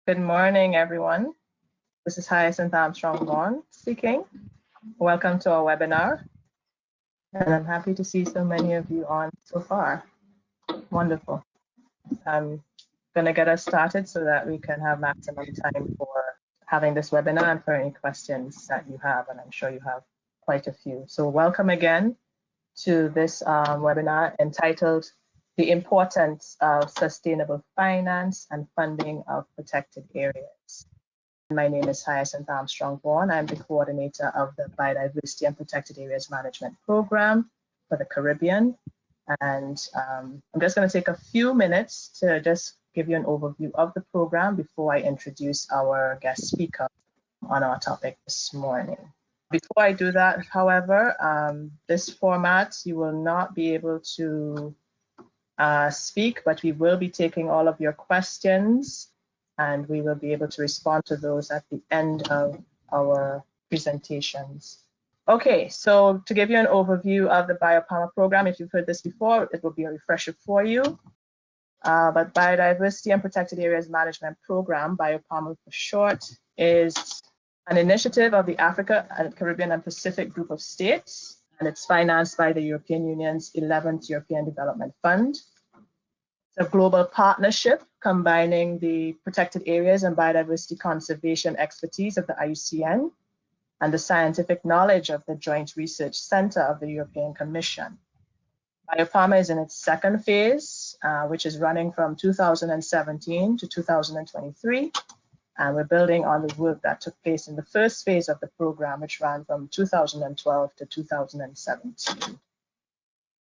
Good morning, everyone. This is Hyacinth Armstrong-Vaughan speaking. Welcome to our webinar. And I'm happy to see so many of you on so far. Wonderful. I'm going to get us started so that we can have maximum time for having this webinar and for any questions that you have, and I'm sure you have quite a few. So welcome again to this webinar entitled The Importance of Sustainable Finance and Funding of Protected Areas. My name is Hyacinth Armstrong-Vaughan. I'm the coordinator of the Biodiversity and Protected Areas Management Program for the Caribbean. And I'm just going to take a few minutes to just give you an overview of the program before I introduce our guest speaker on our topic this morning. Before I do that, however, this format, you will not be able to speak, but we will be taking all of your questions and we will be able to respond to those at the end of our presentations. Okay, so to give you an overview of the BioPalma program, if you've heard this before, it will be a refresher for you. But Biodiversity and Protected Areas Management Program, BioPalma for short, is an initiative of the Africa and Caribbean and Pacific Group of States, and it's financed by the European Union's 11th European Development Fund. It's a global partnership combining the protected areas and biodiversity conservation expertise of the IUCN and the scientific knowledge of the Joint Research Center of the European Commission. BioPalma is in its second phase, which is running from 2017 to 2023. And we're building on the work that took place in the first phase of the program, which ran from 2012 to 2017.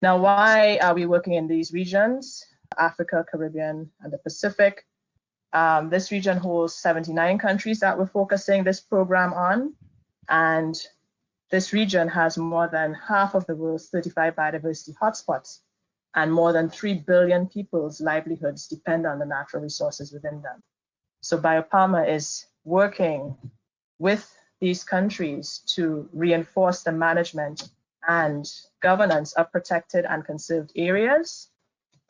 Now, why are we working in these regions? Africa, Caribbean, and the Pacific. This region holds 79 countries that we're focusing this program on. And this region has more than half of the world's 35 biodiversity hotspots, and more than 3 billion people's livelihoods depend on the natural resources within them. So BioPalma is working with these countries to reinforce the management and governance of protected and conserved areas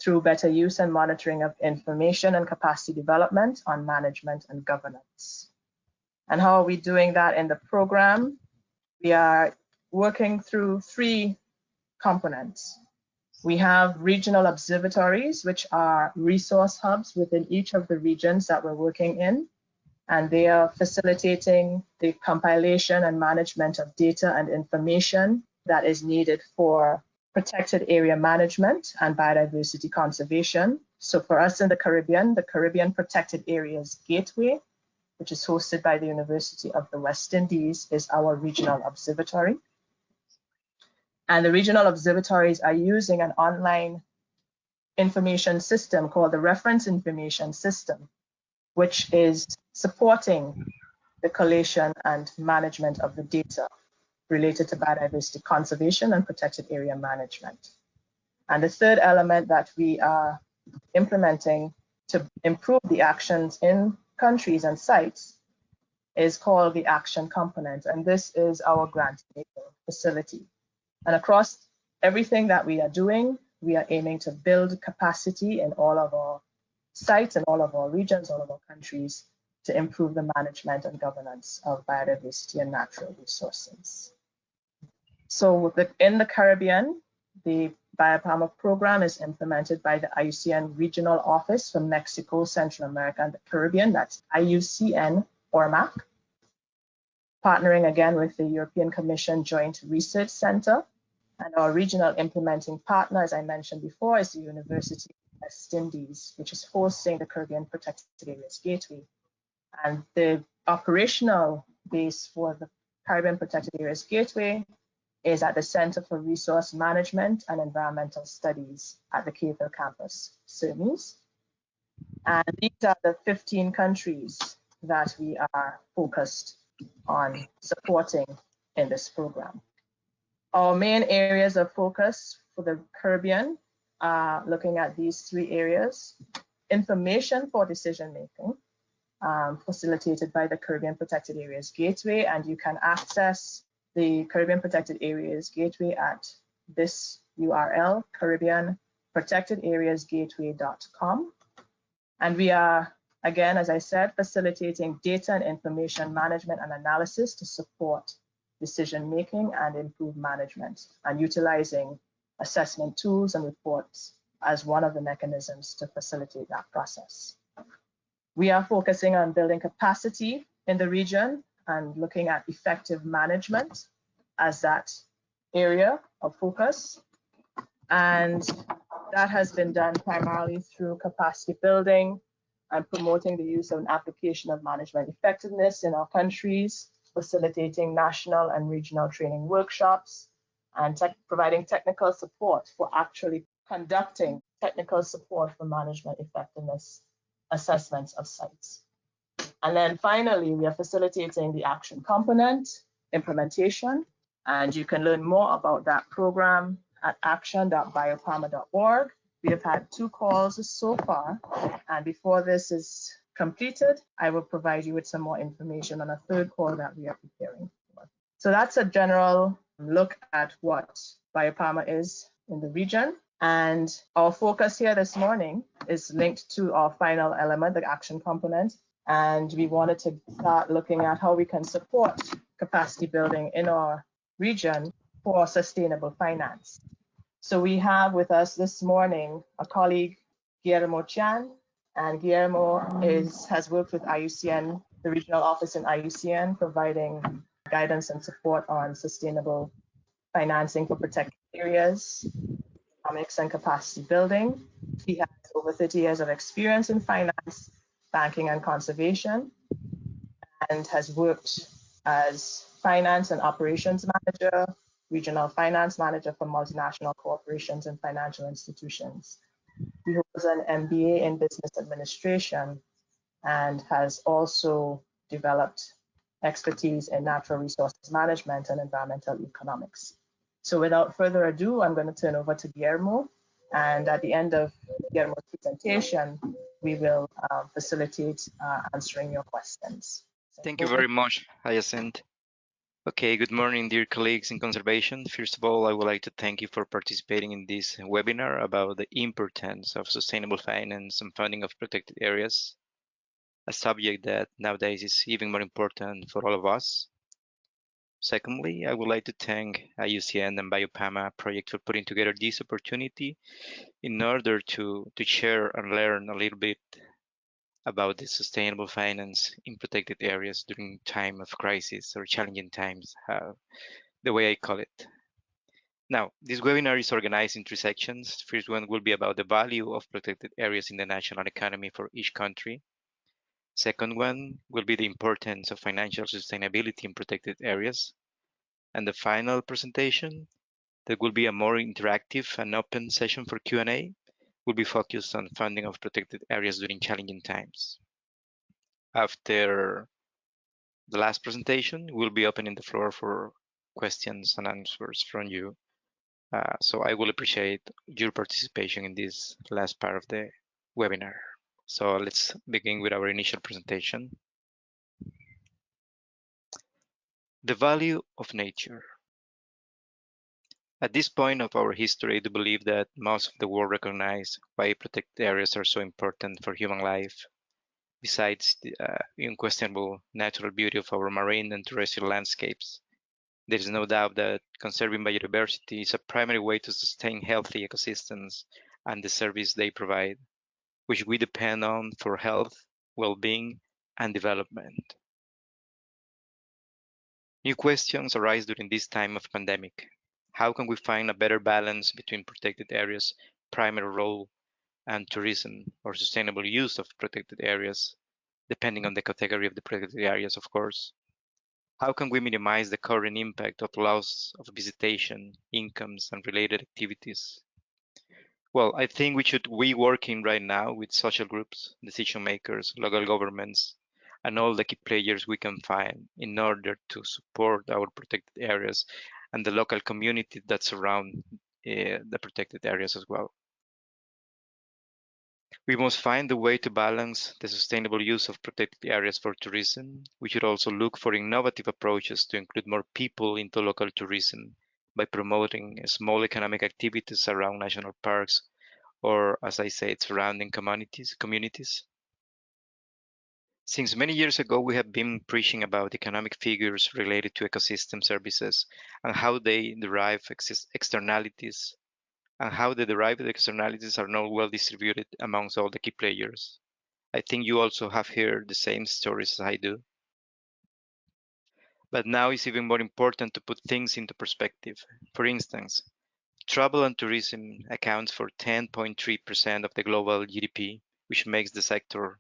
through better use and monitoring of information and capacity development on management and governance. And how are we doing that in the program? We are working through three components. We have regional observatories, which are resource hubs within each of the regions that we're working in, and they are facilitating the compilation and management of data and information that is needed for protected area management and biodiversity conservation. So for us in the Caribbean Protected Areas Gateway, which is hosted by the University of the West Indies, is our regional observatory. And the regional observatories are using an online information system called the Reference Information System, which is supporting the collation and management of the data related to biodiversity conservation and protected area management. And the third element that we are implementing to improve the actions in countries and sites is called the action component. And this is our grant facility. And across everything that we are doing, we are aiming to build capacity in all of our sites and all of our regions, all of our countries, to improve the management and governance of biodiversity and natural resources. So in the Caribbean, the BioPalma program is implemented by the IUCN Regional Office for Mexico, Central America, and the Caribbean. That's IUCN ORMAC, partnering again with the European Commission Joint Research Center. And our regional implementing partner, as I mentioned before, is the University of the West Indies, which is hosting the Caribbean Protected Areas Gateway. And the operational base for the Caribbean Protected Areas Gateway is at the Center for Resource Management and Environmental Studies at the Cave Hill campus, CERMES. And these are the 15 countries that we are focused on supporting in this program. Our main areas of focus for the Caribbean are looking at these three areas: information for decision making, facilitated by the Caribbean Protected Areas Gateway, and you can access the Caribbean Protected Areas Gateway at this URL, caribbeanprotectedareasgateway.com. And we are Again, as I said, facilitating data and information management and analysis to support decision making and improve management, and utilizing assessment tools and reports as one of the mechanisms to facilitate that process. We are focusing on building capacity in the region and looking at effective management as that area of focus. And that has been done primarily through capacity building and promoting the use of an application of management effectiveness in our countries, facilitating national and regional training workshops, and providing technical support for actually conducting technical support for management effectiveness assessments of sites. And then finally, we are facilitating the action component implementation, and you can learn more about that program at action.biopharma.org. We have had 2 calls so far, and before this is completed, I will provide you with some more information on a 3rd call that we are preparing for. So that's a general look at what Biopharma is in the region. And our focus here this morning is linked to our final element, the action component. And we wanted to start looking at how we can support capacity building in our region for sustainable finance. So we have with us this morning a colleague, Guillermo Chan, and Guillermo has worked with IUCN, the regional office in IUCN, providing guidance and support on sustainable financing for protected areas, economics and capacity building. He has over 30 years of experience in finance, banking and conservation, and has worked as finance and operations manager, regional finance manager for multinational corporations and financial institutions. He holds an MBA in business administration and has also developed expertise in natural resources management and environmental economics. So without further ado, I'm going to turn over to Guillermo. And at the end of Guillermo's presentation, we will facilitate answering your questions. So Thank you very much, Hyacinth. Okay, good morning, dear colleagues in conservation. First of all, I would like to thank you for participating in this webinar about the importance of sustainable finance and funding of protected areas, a subject that nowadays is even more important for all of us. Secondly, I would like to thank IUCN and Biopharma project for putting together this opportunity in order to share and learn a little bit about the sustainable finance in protected areas during time of crisis or challenging times, the way I call it. Now, this webinar is organized in 3 sections. First one will be about the value of protected areas in the national economy for each country. Second one will be the importance of financial sustainability in protected areas. And the final presentation, that will be a more interactive and open session for Q&A, will be focused on funding of protected areas during challenging times. After the last presentation, we'll be opening the floor for questions and answers from you. So I will appreciate your participation in this last part of the webinar. So let's begin with our initial presentation. The value of nature. At this point of our history, I do believe that most of the world recognize why protected areas are so important for human life. Besides the unquestionable natural beauty of our marine and terrestrial landscapes, there is no doubt that conserving biodiversity is a primary way to sustain healthy ecosystems and the service they provide, which we depend on for health, well-being, and development. New questions arise during this time of pandemic. How can we find a better balance between protected areas' primary role and tourism or sustainable use of protected areas, depending on the category of the protected areas, of course? How can we minimize the current impact of loss of visitation, incomes, and related activities? Well, I think we should be working right now with social groups, decision makers, local governments, and all the key players we can find in order to support our protected areas and the local community that surround the protected areas as well. We must find a way to balance the sustainable use of protected areas for tourism. We should also look for innovative approaches to include more people into local tourism by promoting small economic activities around national parks or, as I said, surrounding communities. Since many years ago, we have been preaching about economic figures related to ecosystem services and how they derive externalities and how the derived externalities are not well distributed amongst all the key players. I think you also have heard the same stories as I do. But now it's even more important to put things into perspective. For instance, travel and tourism accounts for 10.3% of the global GDP, which makes the sector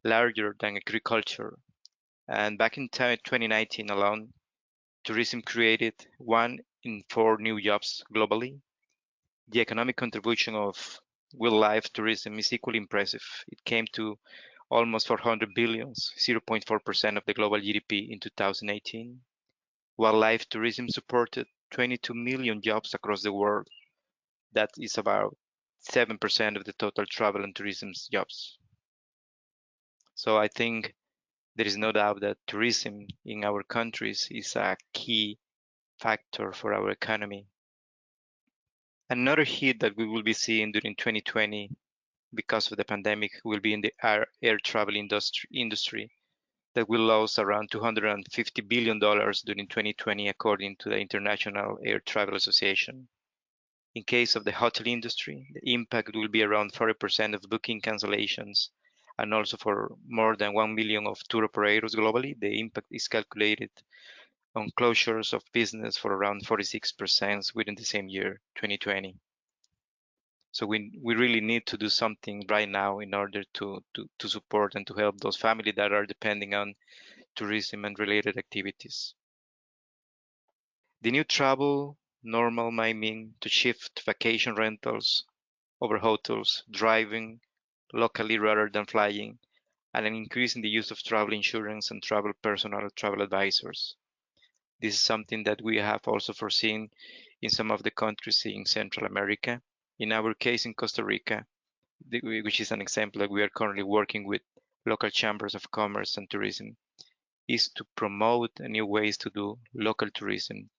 larger than agriculture. And back in 2019 alone, tourism created 1 in 4 new jobs globally. The economic contribution of wildlife tourism is equally impressive. It came to almost 400 billions, 0.4% of the global GDP in 2018. Wildlife tourism supported 22 million jobs across the world. That is about 7% of the total travel and tourism jobs. So I think there is no doubt that tourism in our countries is a key factor for our economy. Another hit that we will be seeing during 2020 because of the pandemic will be in the air travel industry that will lose around $250 billion during 2020, according to the International Air Travel Association. In case of the hotel industry, the impact will be around 40% of booking cancellations, and also for more than 1 million of tour operators globally, the impact is calculated on closures of business for around 46% within the same year, 2020. So we really need to do something right now in order to support and to help those families that are depending on tourism and related activities. The new travel normal might mean to shift vacation rentals over hotels, driving locally rather than flying, and an increase in the use of travel insurance and travel personal travel advisors. This is something that we have also foreseen in some of the countries in Central America. In our case, in Costa Rica, which is an example that we are currently working with local chambers of commerce and tourism, is to promote new ways to do local tourism,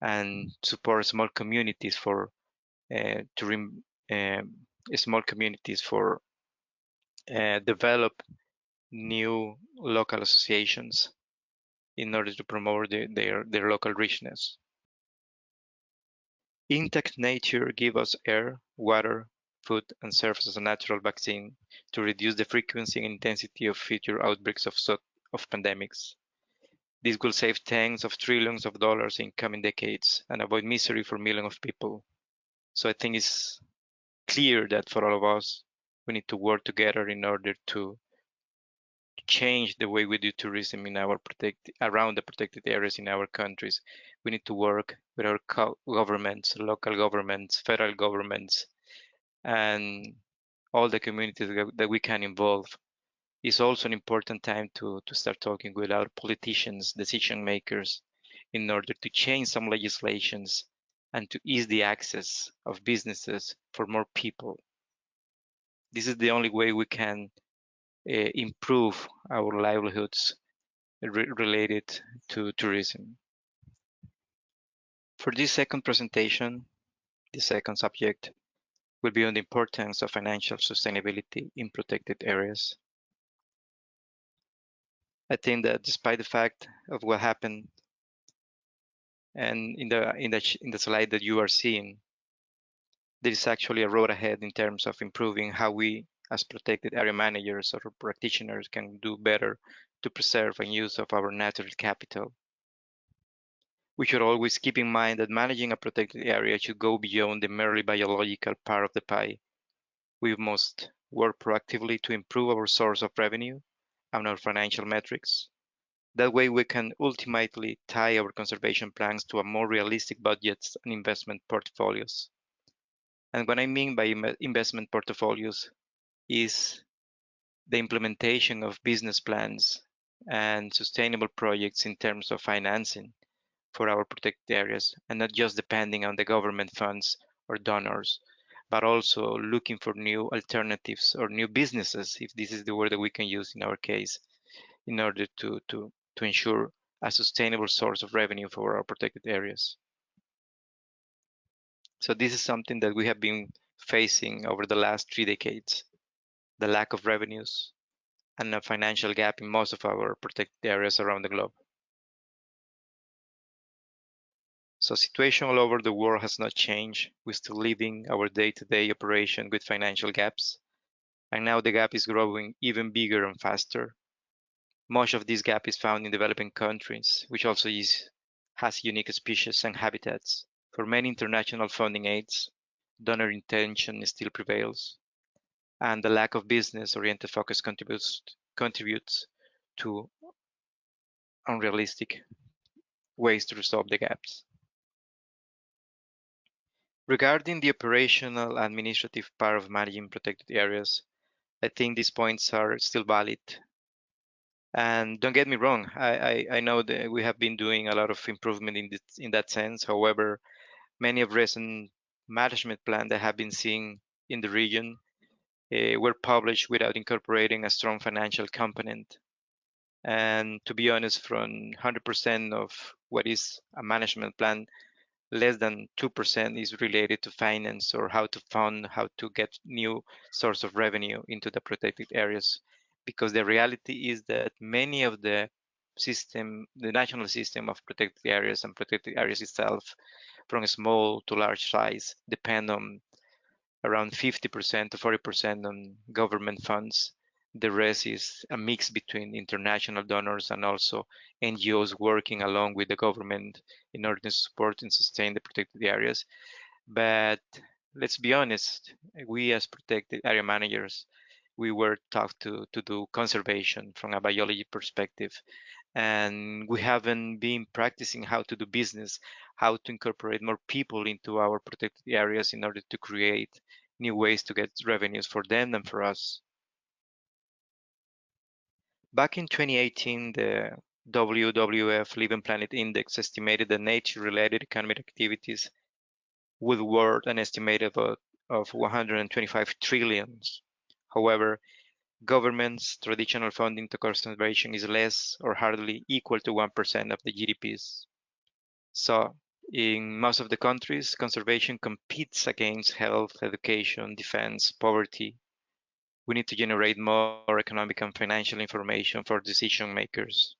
and support small communities for tourism, small communities for develop new local associations in order to promote their local richness. Intact nature gives us air, water, food, and serves as a natural vaccine to reduce the frequency and intensity of future outbreaks of pandemics. This will save tens of trillions of dollars in coming decades and avoid misery for millions of people. So I think it's clear that for all of us, we need to work together in order to change the way we do tourism in our around the protected areas in our countries. We need to work with our governments, local governments, federal governments, and all the communities that we can involve. It's also an important time to start talking with our politicians, decision makers, in order to change some legislations and to ease the access of businesses for more people. This is the only way we can improve our livelihoods related to tourism. For this second presentation, the second subject will be on the importance of financial sustainability in protected areas. I think that despite the fact of what happened, and in the slide that you are seeing, there is actually a road ahead in terms of improving how we as protected area managers or practitioners can do better to preserve and use of our natural capital. We should always keep in mind that managing a protected area should go beyond the merely biological part of the pie. We must work proactively to improve our source of revenue and our financial metrics. That way we can ultimately tie our conservation plans to a more realistic budgets and investment portfolios. And what I mean by investment portfolios is the implementation of business plans and sustainable projects in terms of financing for our protected areas, and not just depending on the government funds or donors, but also looking for new alternatives or new businesses, if this is the word that we can use in our case, in order to ensure a sustainable source of revenue for our protected areas. So this is something that we have been facing over the last 3 decades, the lack of revenues and a financial gap in most of our protected areas around the globe. So situation all over the world has not changed. We're still living our day-to-day operation with financial gaps. And now the gap is growing even bigger and faster. Much of this gap is found in developing countries, which also has unique species and habitats. For many international funding aids, donor intention still prevails, and the lack of business-oriented focus contributes to unrealistic ways to resolve the gaps. Regarding the operational administrative part of managing protected areas, I think these points are still valid. And don't get me wrong, I know that we have been doing a lot of improvement in that sense. However, many of recent management plans that have been seen in the region were published without incorporating a strong financial component. And to be honest, from 100% of what is a management plan, less than 2% is related to finance or how to fund, how to get new source of revenue into the protected areas. Because the reality is that many of the national system of protected areas and protected areas itself, from small to large size, depend on around 50% to 40% on government funds. The rest is a mix between international donors and also NGOs working along with the government in order to support and sustain the protected areas. But let's be honest, we as protected area managers, we were taught to do conservation from a biology perspective, and we haven't been practicing how to do business, how to incorporate more people into our protected areas in order to create new ways to get revenues for them and for us. Back in 2018, the WWF Living Planet Index estimated that nature-related economic activities would worth an estimate of 125 trillions. However, government's traditional funding to conservation is less or hardly equal to 1% of the GDPs. So, in most of the countries, conservation competes against health, education, defense, poverty. We need to generate more economic and financial information for decision makers.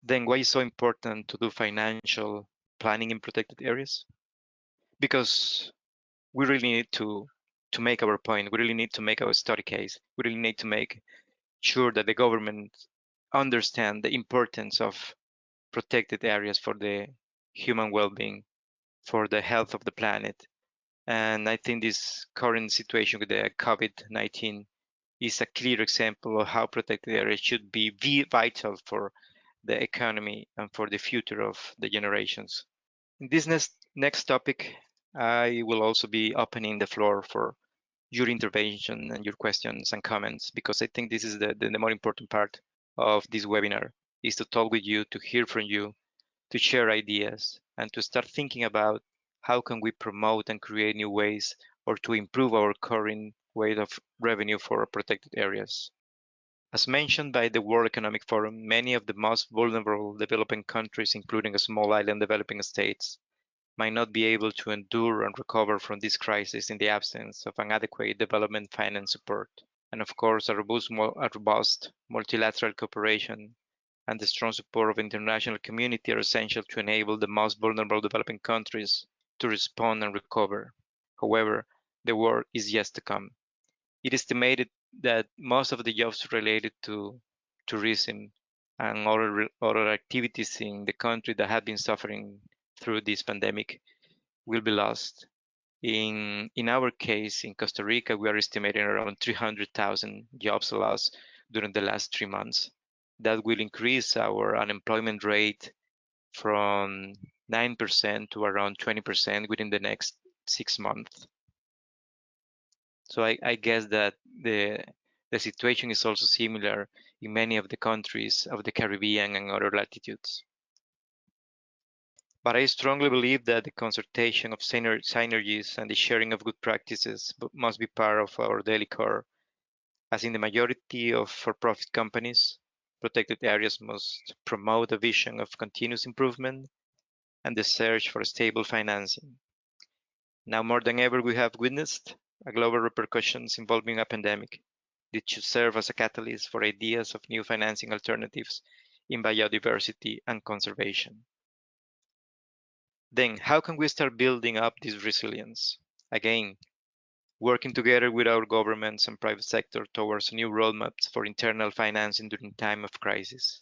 Then why is it so important to do financial planning in protected areas? Because we really need to make our point. We really need to make our study case. We really need to make sure that the government understand the importance of protected areas for the human well-being, for the health of the planet. And I think this current situation with the COVID-19 is a clear example of how protected areas should be vital for the economy and for the future of the generations. In this next topic, I will also be opening the floor for your intervention and your questions and comments, because I think this is the more important part of this webinar, is to talk with you, to hear from you, to share ideas, and to start thinking about how can we promote and create new ways or to improve our current way of revenue for protected areas. As mentioned by the World Economic Forum, many of the most vulnerable developing countries, including small island developing states, might not be able to endure and recover from this crisis in the absence of an adequate development finance support. And of course, a robust multilateral cooperation and the strong support of the international community are essential to enable the most vulnerable developing countries to respond and recover. However, the work is yet to come. It is estimated that most of the jobs related to tourism and other activities in the country that have been suffering through this pandemic will be lost. In our case, in Costa Rica, we are estimating around 300,000 jobs lost during the last 3 months. That will increase our unemployment rate from 9% to around 20% within the next 6 months. So I guess that the situation is also similar in many of the countries of the Caribbean and other latitudes. But I strongly believe that the consultation of synergies and the sharing of good practices must be part of our daily core. As in the majority of for-profit companies, protected areas must promote a vision of continuous improvement and the search for stable financing. Now more than ever, we have witnessed a global repercussions involving a pandemic. This should serve as a catalyst for ideas of new financing alternatives in biodiversity and conservation. Then, how can we start building up this resilience? Again, working together with our governments and private sector towards new roadmaps for internal financing during time of crisis.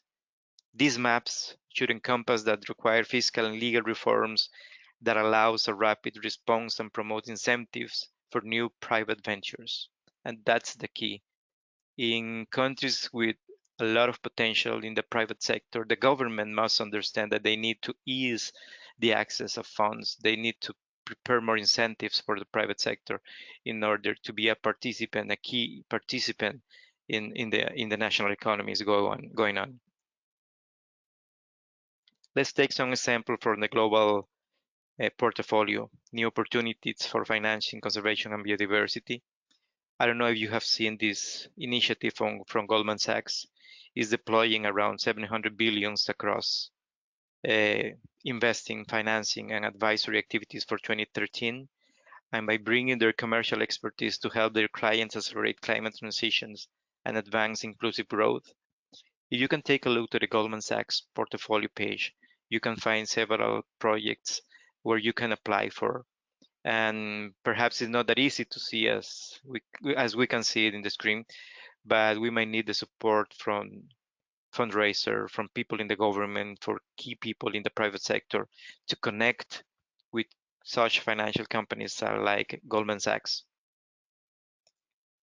These maps should encompass that require fiscal and legal reforms that allows a rapid response and promote incentives for new private ventures. And that's the key. In countries with a lot of potential in the private sector, the government must understand that they need to ease the access of funds. They need to prepare more incentives for the private sector in order to be a participant, a key participant in the national economies going on. Let's take some example from the global portfolio, new opportunities for financing, conservation, and biodiversity. I don't know if you have seen this initiative from Goldman Sachs. Is deploying around 700 billions across investing, financing, and advisory activities for 2013. And by bringing their commercial expertise to help their clients accelerate climate transitions and advance inclusive growth. If you can take a look to the Goldman Sachs portfolio page, you can find several projects where you can apply for. And perhaps it's not that easy to see as we can see it in the screen, but we might need the support from fundraiser, from people in the government, for key people in the private sector to connect with such financial companies like Goldman Sachs.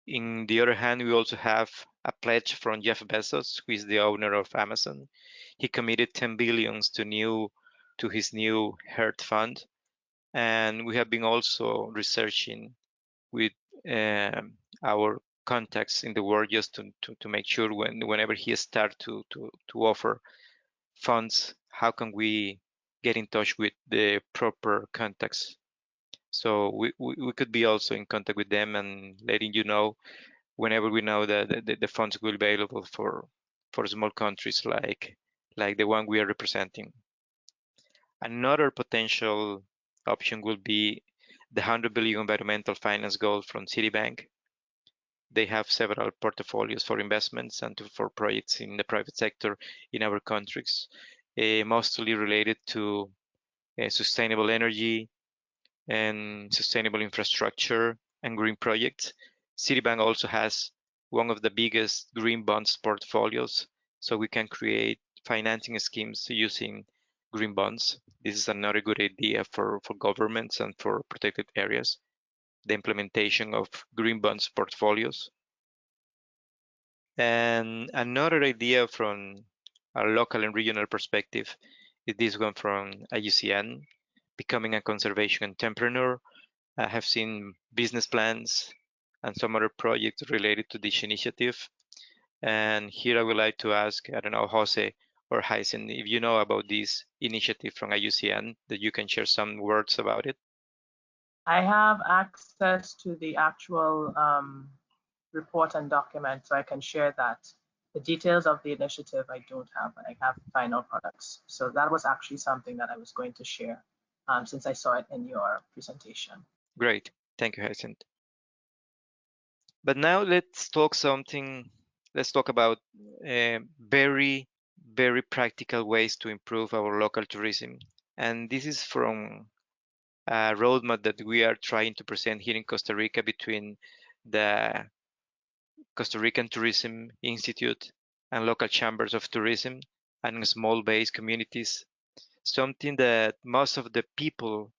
In the other hand, we also have a pledge from Jeff Bezos, who is the owner of Amazon. He committed 10 billions to his new Earth Fund, and we have been also researching with our contacts in the world just to make sure whenever he start to offer funds, how can we get in touch with the proper contacts? So we could be also in contact with them and letting you know whenever we know that the funds will be available for small countries like the one we are representing. Another potential option will be the 100 billion environmental finance goal from Citibank. They have several portfolios for investments and for projects in the private sector in our countries, mostly related to sustainable energy and sustainable infrastructure and green projects. Citibank also has one of the biggest green bonds portfolios, so we can create financing schemes using green bonds. This is another good idea for governments and for protected areas, the implementation of green bonds portfolios. And another idea from a local and regional perspective is this one from IUCN, becoming a conservation entrepreneur. I have seen business plans and some other projects related to this initiative. And here I would like to ask, I don't know, Jose or Heisen, if you know about this initiative from IUCN, that you can share some words about it. I have access to the actual report and document, so I can share that. The details of the initiative I don't have, but I have final products. So that was actually something that I was going to share since I saw it in your presentation. Great, thank you, Hyacinth. But now let's talk about very, very practical ways to improve our local tourism. And this is from a roadmap that we are trying to present here in Costa Rica between the Costa Rican Tourism Institute and local chambers of tourism and small base communities. Something that most of the people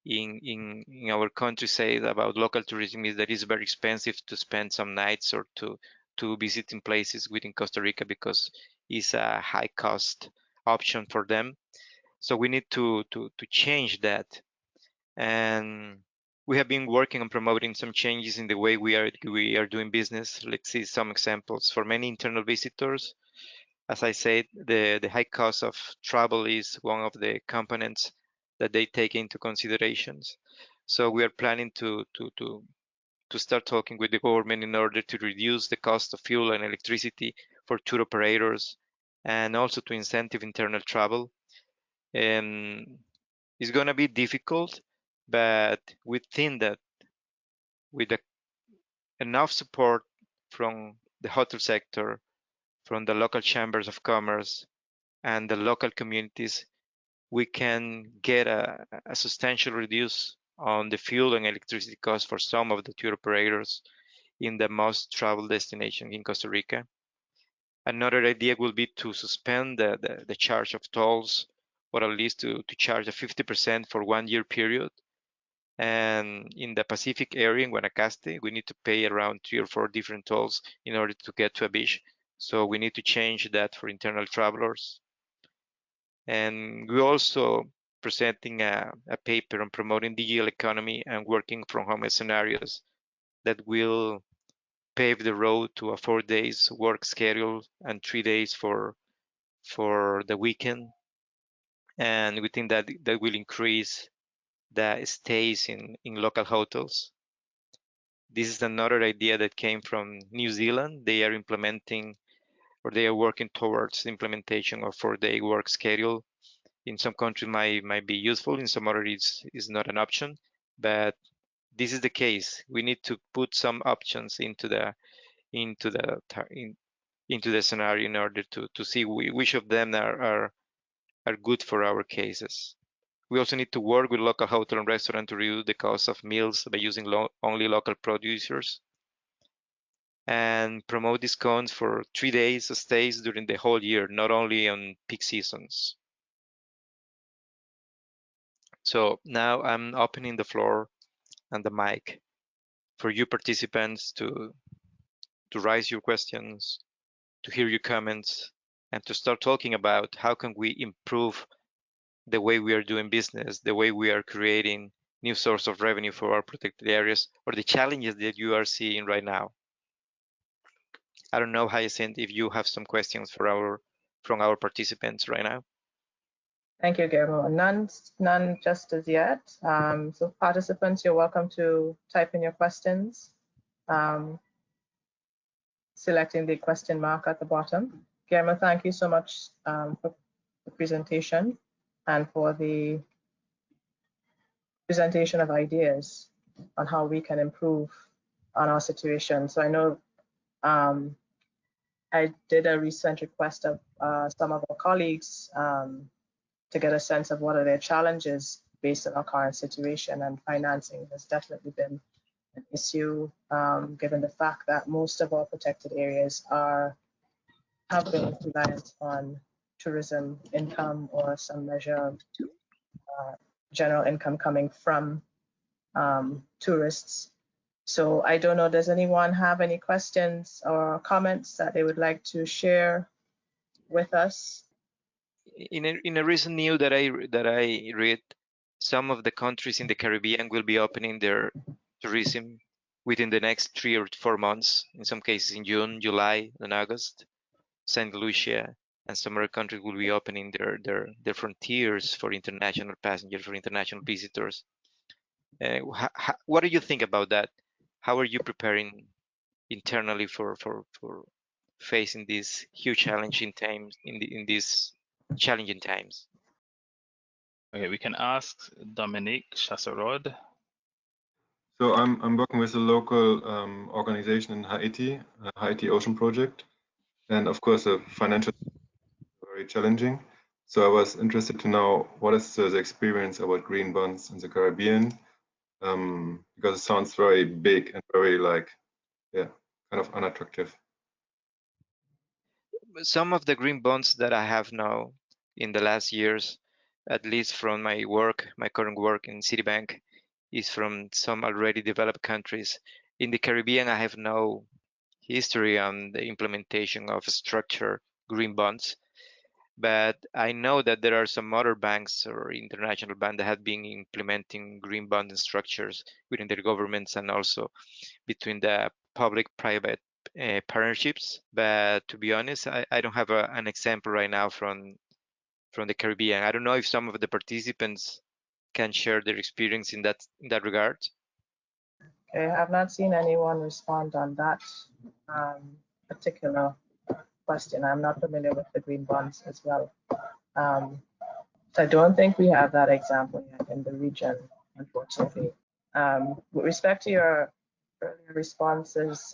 in our country say about local tourism is that it's very expensive to spend some nights or to visit in places within Costa Rica because it's a high cost option for them. So we need to change that. And we have been working on promoting some changes in the way we are doing business. Let's see some examples. For many internal visitors, as I said, the high cost of travel is one of the components that they take into considerations. So we are planning to start talking with the government in order to reduce the cost of fuel and electricity for tour operators and also to incentive internal travel. It's going to be difficult, but we think that with enough support from the hotel sector, from the local chambers of commerce, and the local communities, we can get a substantial reduce on the fuel and electricity costs for some of the tour operators in the most traveled destination in Costa Rica. Another idea will be to suspend the charge of tolls, or at least to charge a 50% for 1 year period. And in the Pacific area in Guanacaste, we need to pay around 3 or 4 different tolls in order to get to a beach. So we need to change that for internal travelers. And we're also presenting a paper on promoting digital economy and working from home scenarios that will pave the road to a 4 days work schedule and 3 days for the weekend. And we think that that will increase the stays in local hotels. This is another idea that came from New Zealand. They are implementing, or they are working towards the implementation of 4-day work schedule. In some countries might be useful, in some others is not an option, but this is the case. We need to put some options into the scenario in order to see which of them are good for our cases. We also need to work with local hotel and restaurant to reduce the cost of meals by using only local producers, and promote discounts for 3 days stays during the whole year, not only on peak seasons. So now I'm opening the floor and the mic for you participants to raise your questions, to hear your comments, and to start talking about how can we improve the way we are doing business, the way we are creating new source of revenue for our protected areas, or the challenges that you are seeing right now. I don't know, Hyacinth, if you have some questions from our participants right now. Thank you, Guillermo. None just as yet. So participants, you're welcome to type in your questions, selecting the question mark at the bottom. Guillermo, thank you so much for the presentation and for the presentation of ideas on how we can improve on our situation. So I know I did a recent request of some of our colleagues to get a sense of what are their challenges based on our current situation, and financing has definitely been an issue, given the fact that most of our protected areas have been reliant on tourism income or some measure of general income coming from tourists. So I don't know, does anyone have any questions or comments that they would like to share with us? In a recent news that I read, some of the countries in the Caribbean will be opening their tourism within the next 3 or 4 months. In some cases in June, July, and August. Saint Lucia and some other countries will be opening their frontiers for international passengers, for international visitors. What do you think about that? How are you preparing internally for facing these huge challenging times in these challenging times? Okay, we can ask Dominique Chasserod. So I'm working with a local organization in Haiti, Haiti Ocean Project, and of course the financial is very challenging. So I was interested to know what is the experience about green bonds in the Caribbean, because it sounds very big and very kind of unattractive. Some of the green bonds that I have now in the last years, at least from my current work in Citibank, is from some already developed countries. In the Caribbean, I have no history on the implementation of structured green bonds, but I know that there are some other banks or international banks that have been implementing green bond structures within their governments and also between the public-private partnerships. But to be honest, I don't have an example right now from the Caribbean. I don't know if some of the participants can share their experience in that regard. Okay, I have not seen anyone respond on that particular question. I'm not familiar with the green bonds as well. So I don't think we have that example yet in the region, unfortunately. With respect to your earlier responses,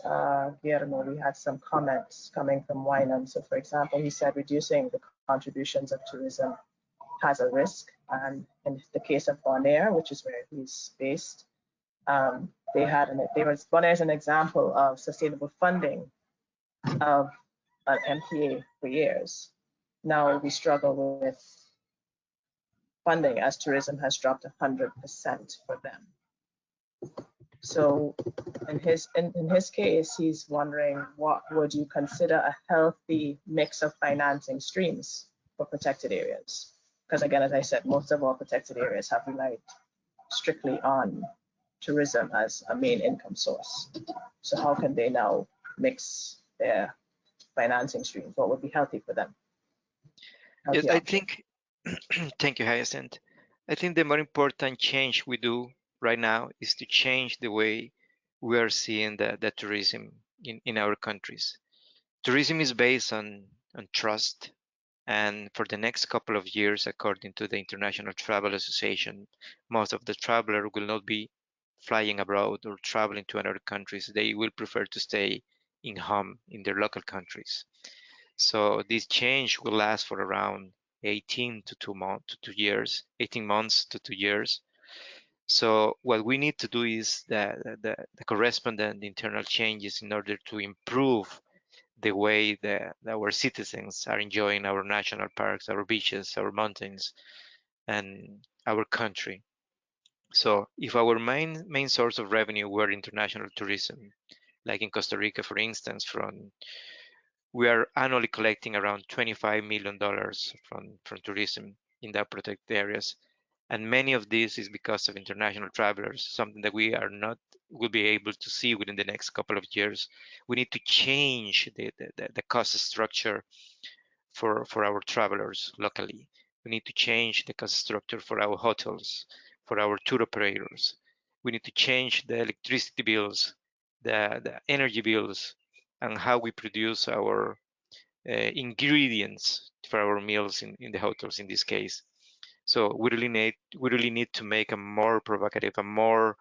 Guillermo, we had some comments coming from Wynan. So for example, he said reducing the contributions of tourism has a risk. And in the case of Bonaire, which is where he's based, Bonaire is an example of sustainable funding of an MPA for years. Now we struggle with funding as tourism has dropped 100% for them. So in his case, he's wondering, what would you consider a healthy mix of financing streams for protected areas? Because again, as I said, most of our protected areas have relied strictly on tourism as a main income source. So how can they now mix their financing streams? What would be healthy for them? Yes, I think, thank you, Hyacinth. I think the more important change we do right now is to change the way we are seeing the tourism in our countries. Tourism is based on trust. And for the next couple of years, according to the International Travel Association, most of the travelers will not be flying abroad or traveling to other countries. They will prefer to stay in home in their local countries. So this change will last for around 18 to 2 years, 18 months to 2 years. So what we need to do is the correspondent internal changes in order to improve the way that our citizens are enjoying our national parks, our beaches, our mountains, and our country. So if our main source of revenue were international tourism, like in Costa Rica, for instance, we are annually collecting around $25 million from tourism in the protected areas. And many of this is because of international travelers, something that we will be able to see within the next couple of years. We need to change the cost structure for our travelers locally. We need to change the cost structure for our hotels, for our tour operators. We need to change the electricity bills, the energy bills, and how we produce our ingredients for our meals in the hotels in this case. So we really need to make a more provocative, a more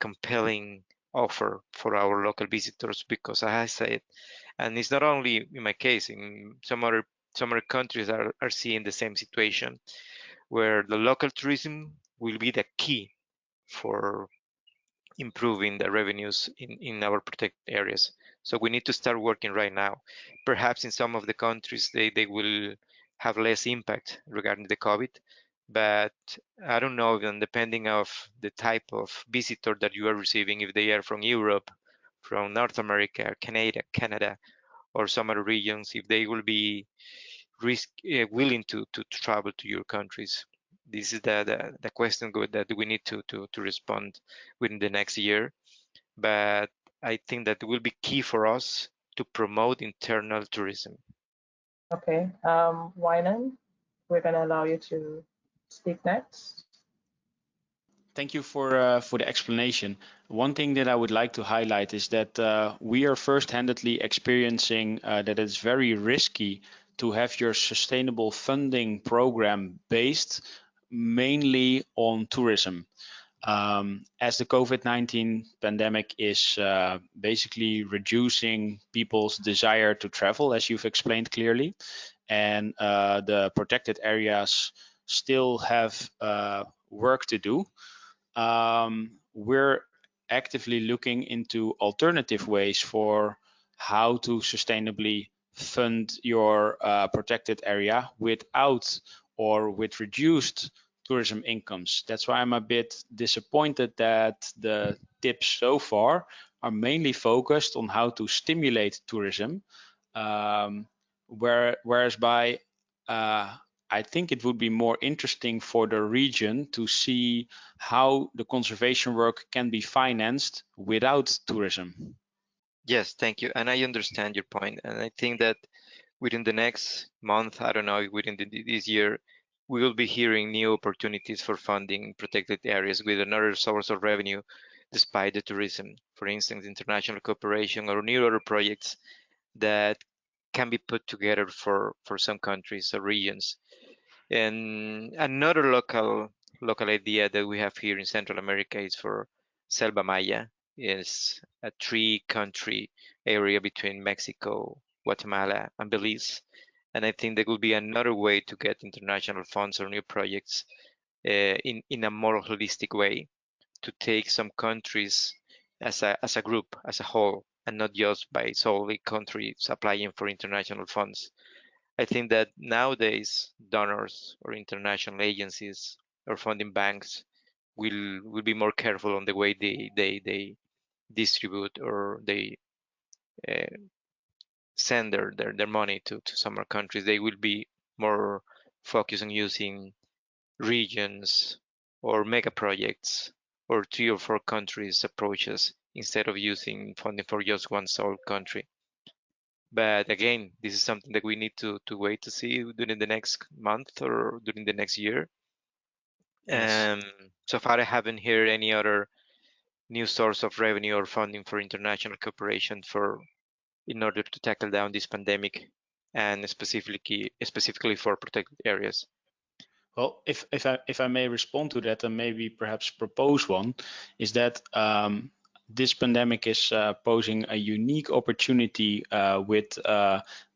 compelling offer for our local visitors, because as I said, and it's not only in my case, in some other countries are seeing the same situation, where the local tourism will be the key for improving the revenues in our protected areas. So we need to start working right now. Perhaps in some of the countries they will have less impact regarding the COVID, but I don't know, even depending of the type of visitor that you are receiving, if they are from Europe, from North America, Canada, or some other regions, if they will be willing to travel to your countries. This is the question that we need to respond within the next year. But I think that will be key for us to promote internal tourism. Okay, Wynan, we're going to allow you to speak next. Thank you for the explanation. One thing that I would like to highlight is that we are first-handedly experiencing that it's very risky to have your sustainable funding program based mainly on tourism. As the COVID-19 pandemic is basically reducing people's desire to travel, as you've explained clearly, and the protected areas still have work to do. We're actively looking into alternative ways for how to sustainably fund your protected area without or with reduced tourism incomes. That's why I'm a bit disappointed that the tips so far are mainly focused on how to stimulate tourism, whereas by I think it would be more interesting for the region to see how the conservation work can be financed without tourism. Yes, thank you. And I understand your point. And I think that within the next month, I don't know, within this year, we will be hearing new opportunities for funding protected areas with another source of revenue despite the tourism. For instance, international cooperation or new other projects that can be put together for some countries or regions. And another local idea that we have here in Central America is for Selva Maya. is a 3-country area between Mexico, Guatemala, and Belize. And I think there will be another way to get international funds or new projects in a more holistic way, to take some countries as a group, as a whole, and not just by solely countries applying for international funds. I think that nowadays donors or international agencies or funding banks will be more careful on the way they distribute or they uh, send their money to some other countries. They will be more focused on using regions or mega projects or 3 or 4 countries approaches instead of using funding for just one sole country. But again, this is something that we need to wait to see during the next month or during the next year. Yes. So far, I haven't heard any other new source of revenue or funding for international cooperation in order to tackle down this pandemic, and specifically for protected areas. Well, if I may respond to that and maybe perhaps propose one, is that this pandemic is posing a unique opportunity with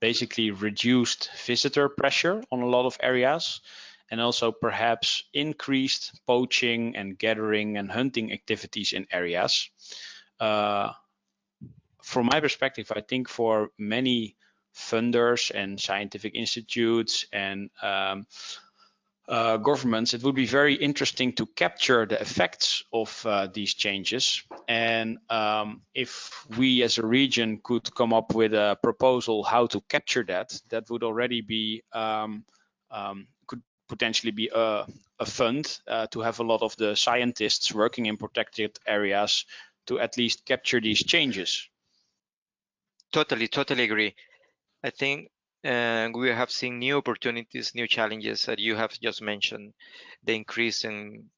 basically reduced visitor pressure on a lot of areas, and also perhaps increased poaching and gathering and hunting activities in areas. From my perspective, I think for many funders and scientific institutes and governments, it would be very interesting to capture the effects of these changes. And if we as a region could come up with a proposal how to capture that, that would already be, could potentially be a fund to have a lot of the scientists working in protected areas to at least capture these changes. Totally agree. I think we have seen new opportunities, new challenges that you have just mentioned. The increase in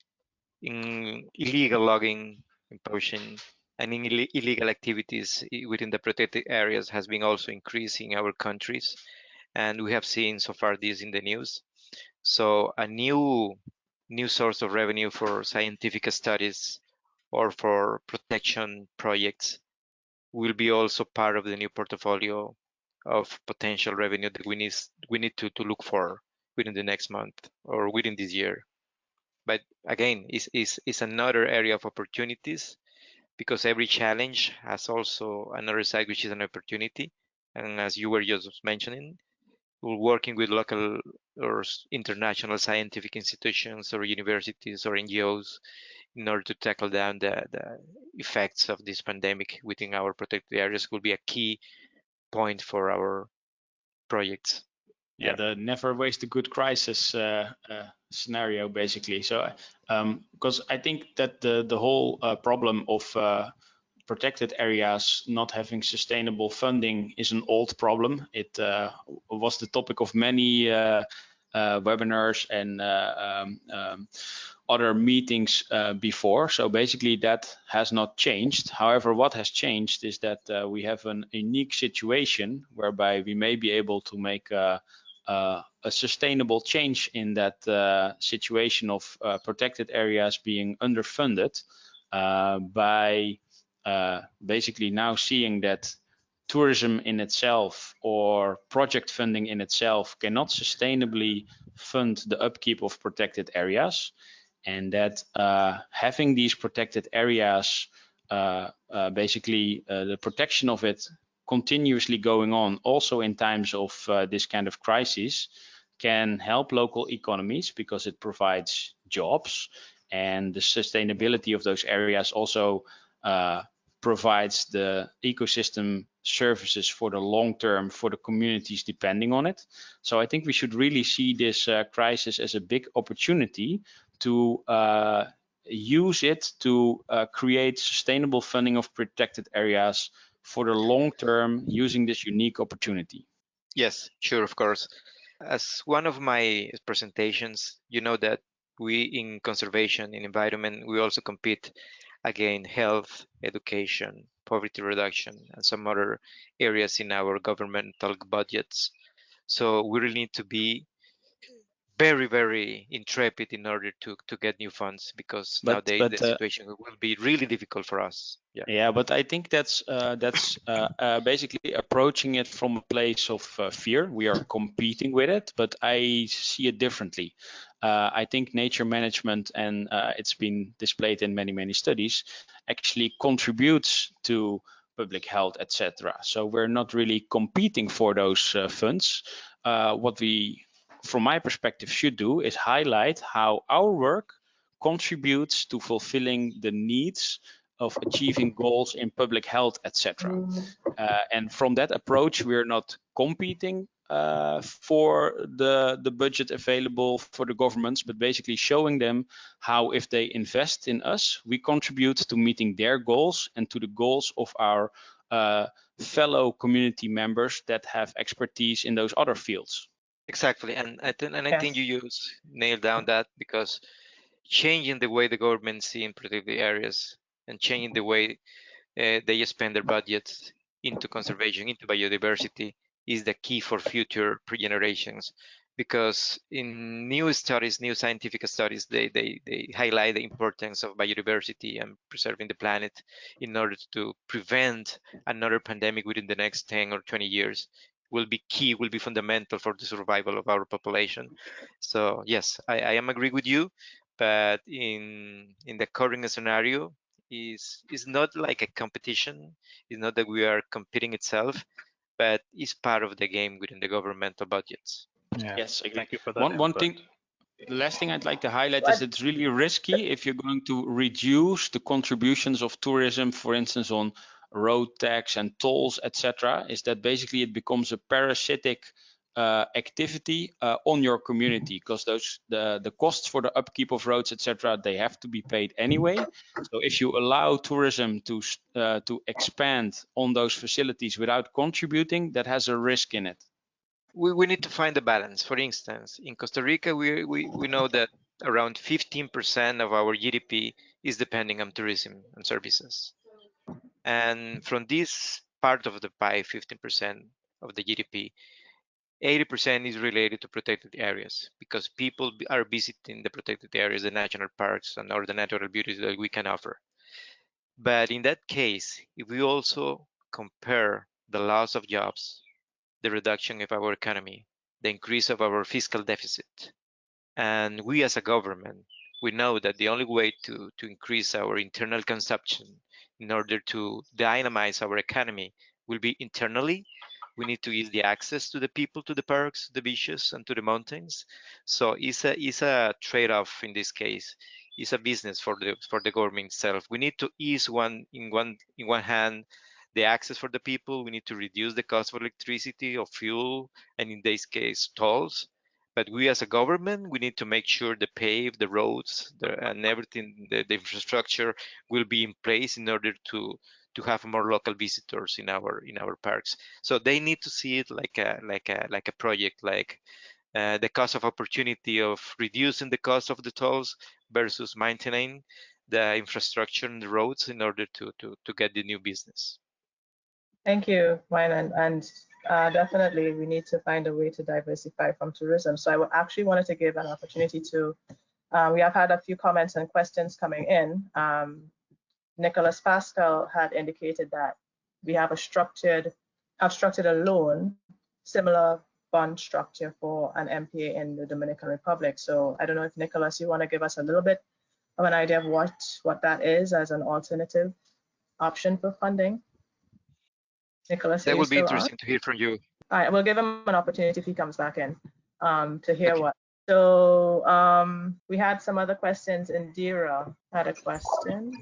illegal logging, in poaching, and in illegal activities within the protected areas has been also increasing in our countries. And we have seen so far this in the news. So a new source of revenue for scientific studies or for protection projects will be also part of the new portfolio of potential revenue that we need to look for within the next month or within this year. But again, is another area of opportunities, because every challenge has also another side, which is an opportunity. And as you were just mentioning, we're working with local or international scientific institutions or universities or NGOs in order to tackle down the effects of this pandemic within our protected areas will be a key point for our projects. Yeah, the never waste a good crisis scenario, basically. So, because I think that the whole problem of protected areas not having sustainable funding is an old problem. It was the topic of many webinars and other meetings before. So basically that has not changed. However, what has changed is that we have an unique situation whereby we may be able to make a sustainable change in that situation of protected areas being underfunded by basically now seeing that tourism in itself or project funding in itself cannot sustainably fund the upkeep of protected areas, and that having these protected areas, basically the protection of it continuously going on also in times of this kind of crisis can help local economies, because it provides jobs, and the sustainability of those areas also provides the ecosystem services for the long term for the communities depending on it. So I think we should really see this crisis as a big opportunity to use it to create sustainable funding of protected areas for the long term using this unique opportunity. Yes, sure, of course. As one of my presentations, you know that we in conservation, in environment, we also compete against health, education, poverty reduction, and some other areas in our governmental budgets. So we really need to be very, very intrepid in order to get new funds, because nowadays the situation will be really difficult for us. Yeah, but I think that's basically approaching it from a place of fear. We are competing with it, but I see it differently. I think nature management, and it's been displayed in many studies, actually contributes to public health, etc. So we're not really competing for those funds. What we, from my perspective, should do is highlight how our work contributes to fulfilling the needs of achieving goals in public health, etc. And from that approach, we're not competing for the budget available for the governments, but basically showing them how, if they invest in us, we contribute to meeting their goals and to the goals of our fellow community members that have expertise in those other fields. Exactly, and I think you nailed down that, because changing the way the government see protected areas and changing the way they spend their budgets into conservation, into biodiversity, is the key for future generations. Because in new studies, new scientific studies, they highlight the importance of biodiversity and preserving the planet in order to prevent another pandemic within the next 10 or 20 years. Will be key, will be fundamental for the survival of our population. So yes, I am agree with you, but in the current scenario, is not like a competition. It's not that we are competing itself, but it's part of the game within the governmental budgets. Yeah. Yes, I agree. Thank you for that. One thing, the last thing I'd like to highlight is it's really risky if you're going to reduce the contributions of tourism, for instance, on road tax and tolls, etc. Is that basically it becomes a parasitic activity on your community, because the costs for the upkeep of roads, etc., they have to be paid anyway. So if you allow tourism to expand on those facilities without contributing, that has a risk in it. We need to find a balance. For instance, in Costa Rica, we know that around 15% of our GDP is depending on tourism and services. And from this part of the pie, 15% of the GDP, 80% is related to protected areas, because people are visiting the protected areas, the national parks, and all the natural beauties that we can offer. But in that case, if we also compare the loss of jobs, the reduction of our economy, the increase of our fiscal deficit, and we as a government, we know that the only way to increase our internal consumption in order to dynamize our economy will be internally. We need to give the access to the people, to the parks, the beaches, and to the mountains. So it's a trade-off in this case. It's a business for the government itself. We need to ease in one hand the access for the people. We need to reduce the cost of electricity, of fuel, and in this case, tolls. But we as a government, we need to make sure the pave, the roads, and everything, the infrastructure will be in place in order to have more local visitors in our parks. So they need to see it like a project, like the cost of opportunity of reducing the cost of the tolls versus maintaining the infrastructure and the roads in order to get the new business. Thank you, Wyman. And definitely we need to find a way to diversify from tourism. So I actually wanted to give an opportunity to, we have had a few comments and questions coming in. Nicholas Pascal had indicated that we have structured a loan, similar bond structure for an MPA in the Dominican Republic. So I don't know if Nicholas, you want to give us a little bit of an idea of what that is as an alternative option for funding. Nicholas, that would be interesting to hear from you. All right, we'll give him an opportunity if he comes back in to hear okay. What. So we had some other questions. Indira had a question.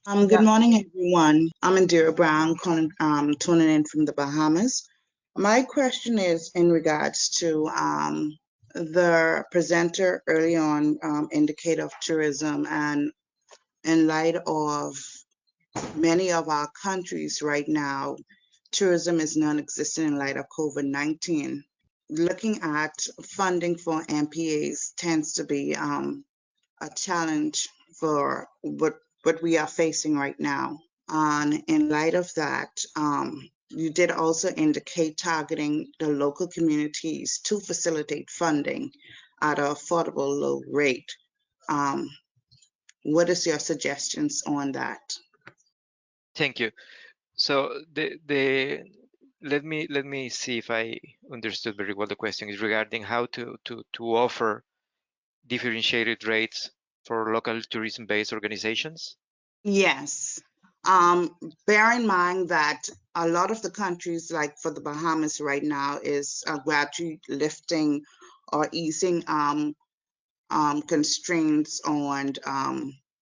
Good morning, everyone. I'm Indira Brown, tuning in from the Bahamas. My question is in regards to the presenter early on indicator of tourism, and in light of many of our countries right now, tourism is non-existent in light of COVID-19. Looking at funding for MPAs tends to be a challenge for what we are facing right now. And in light of that, you did also indicate targeting the local communities to facilitate funding. at an affordable low rate. What is your suggestions on that? Thank you. So let me see if I understood very well the question is regarding how to offer differentiated rates for local tourism-based organizations. Yes. Bear in mind that a lot of the countries, like for the Bahamas right now, is gradually lifting or easing constraints on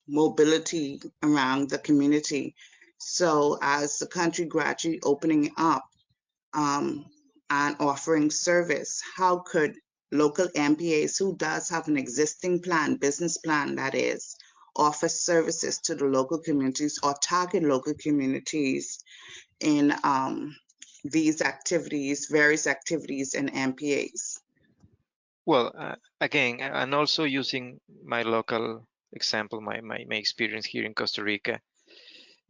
mobility around the community. So as the country gradually opening up and offering service, how could local MPAs who does have an existing plan, business plan that is, offer services to the local communities or target local communities in these activities, various activities and MPAs? Well, again, and also using my local example, my experience here in Costa Rica,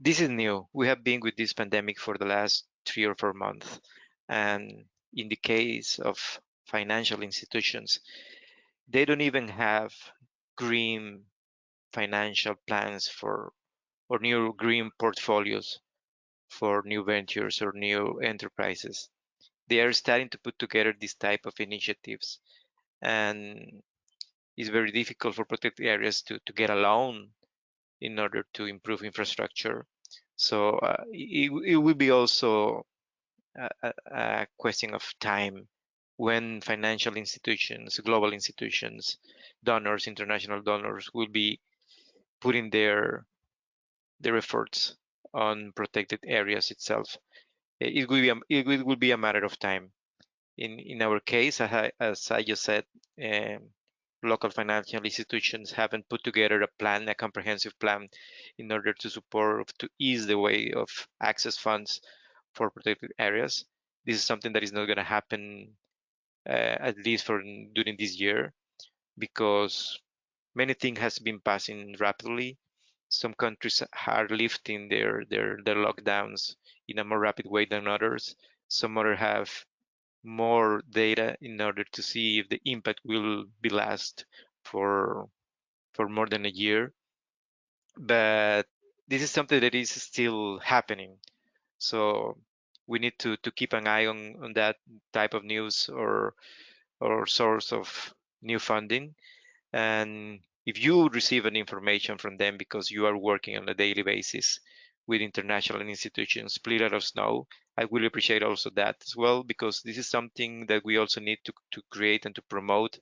this is new. We have been with this pandemic for the last 3 or 4 months. And in the case of financial institutions, they don't even have green financial plans for or new green portfolios for new ventures or new enterprises. They are starting to put together this type of initiatives, and it's very difficult for protected areas to get a loan in order to improve infrastructure. So it will be also a question of time when financial institutions, global institutions, donors, international donors will be putting their efforts on protected areas itself. It will be a matter of time. In our case, as I just said, local financial institutions haven't put together a plan, a comprehensive plan, in order to support, to ease the way of access funds for protected areas. This is something that is not going to happen, at least during this year, because many things has been passing rapidly. Some countries are lifting their lockdowns in a more rapid way than others. Some others have more data in order to see if the impact will be last for more than a year. But this is something that is still happening. So we need to keep an eye on that type of news or source of new funding. And if you receive an information from them because you are working on a daily basis with international institutions, please let us know. I will appreciate also that as well, because this is something that we also need to create and to promote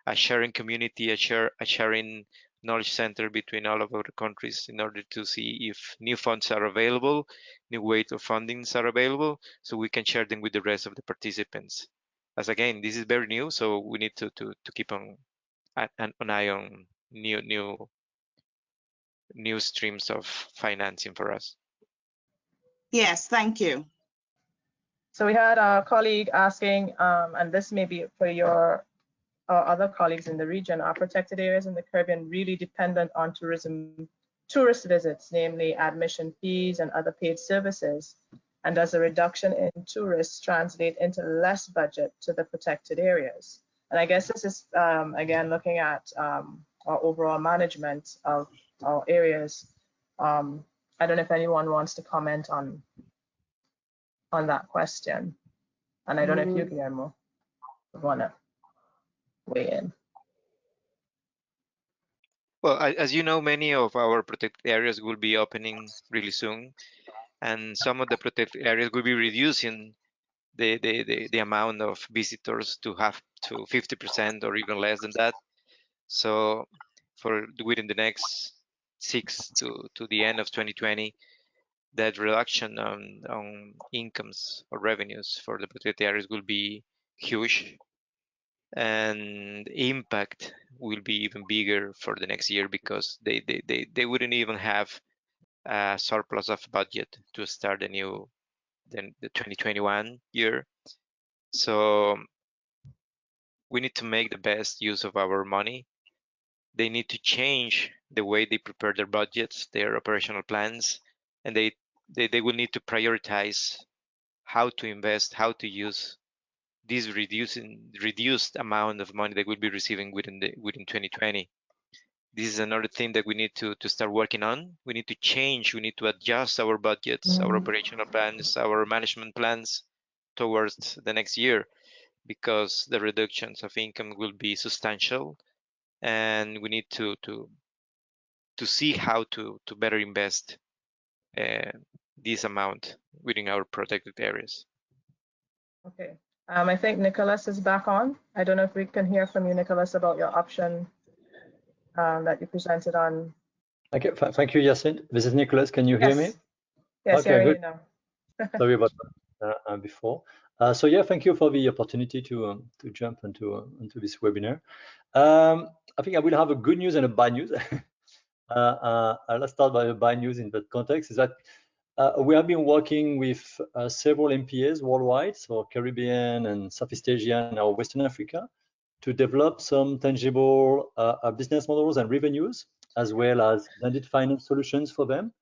a sharing community, a sharing knowledge center between all of our countries in order to see if new funds are available, new ways of fundings are available, so we can share them with the rest of the participants. As again, this is very new, so we need to keep an eye on new streams of financing for us. Yes, thank you. So we had a colleague asking, and this may be for your other colleagues in the region, are protected areas in the Caribbean really dependent on tourist visits, namely admission fees and other paid services? And does a reduction in tourists translate into less budget to the protected areas? And I guess this is, again, looking at our overall management of our areas. I don't know if anyone wants to comment on that question. And I don't know if you, Guillermo, want to weigh in. Well, as you know, many of our protected areas will be opening really soon, and some of the protected areas will be reducing the amount of visitors to have to 50% or even less than that. So for within the next 6 to the end of 2020, that reduction on incomes or revenues for the protected areas will be huge, and impact will be even bigger for the next year because they wouldn't even have a surplus of budget to start the 2021 year. So we need to make the best use of our money. They need to change the way they prepare their budgets, their operational plans, and they will need to prioritize how to invest, how to use this reduced amount of money that we'll be receiving within 2020. This is another thing that we need to start working on. We need to change, we need to adjust our budgets, our operational plans, our management plans towards the next year, because the reductions of income will be substantial, and we need to see how to better invest this amount within our protected areas. Okay. I think Nicholas is back on. I don't know if we can hear from you, Nicholas, about your option that you presented on. Okay, thank you, Yasin. This is Nicholas. Can you hear me? Yes, okay, hearing good. you now. Sorry about that before. So yeah, thank you for the opportunity to jump into this webinar. I think I will have a good news and a bad news. Let's start by the bad news in that context. Is that we have been working with several MPAs worldwide, so Caribbean and Southeast Asia and now Western Africa, to develop some tangible business models and revenues, as well as blended finance solutions for them.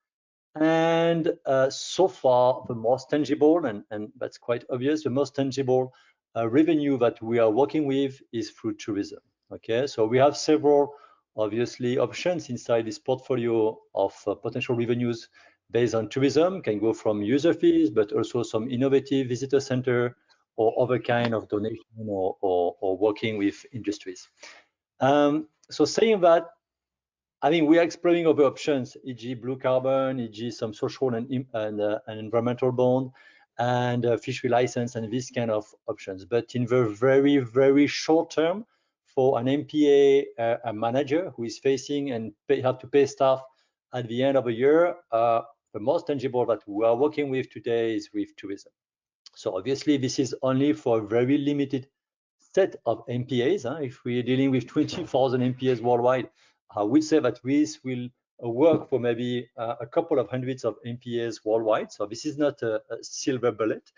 And so far, the most tangible, and that's quite obvious, the most tangible revenue that we are working with is through tourism. Okay, so we have several, obviously, options inside this portfolio of potential revenues based on tourism. Can go from user fees, but also some innovative visitor center or other kind of donation or working with industries. So saying that, I mean, we are exploring other options, e.g. blue carbon, e.g. some social and environmental bond, and fishery license, and these kind of options. But in the very, very short term, for an MPA a manager who is facing and have to pay staff at the end of the year, the most tangible that we are working with today is with tourism. So obviously, this is only for a very limited set of MPAs. If we're dealing with 20,000 MPAs worldwide, I would say that this will work for maybe a couple of hundreds of MPAs worldwide. So this is not a silver bullet,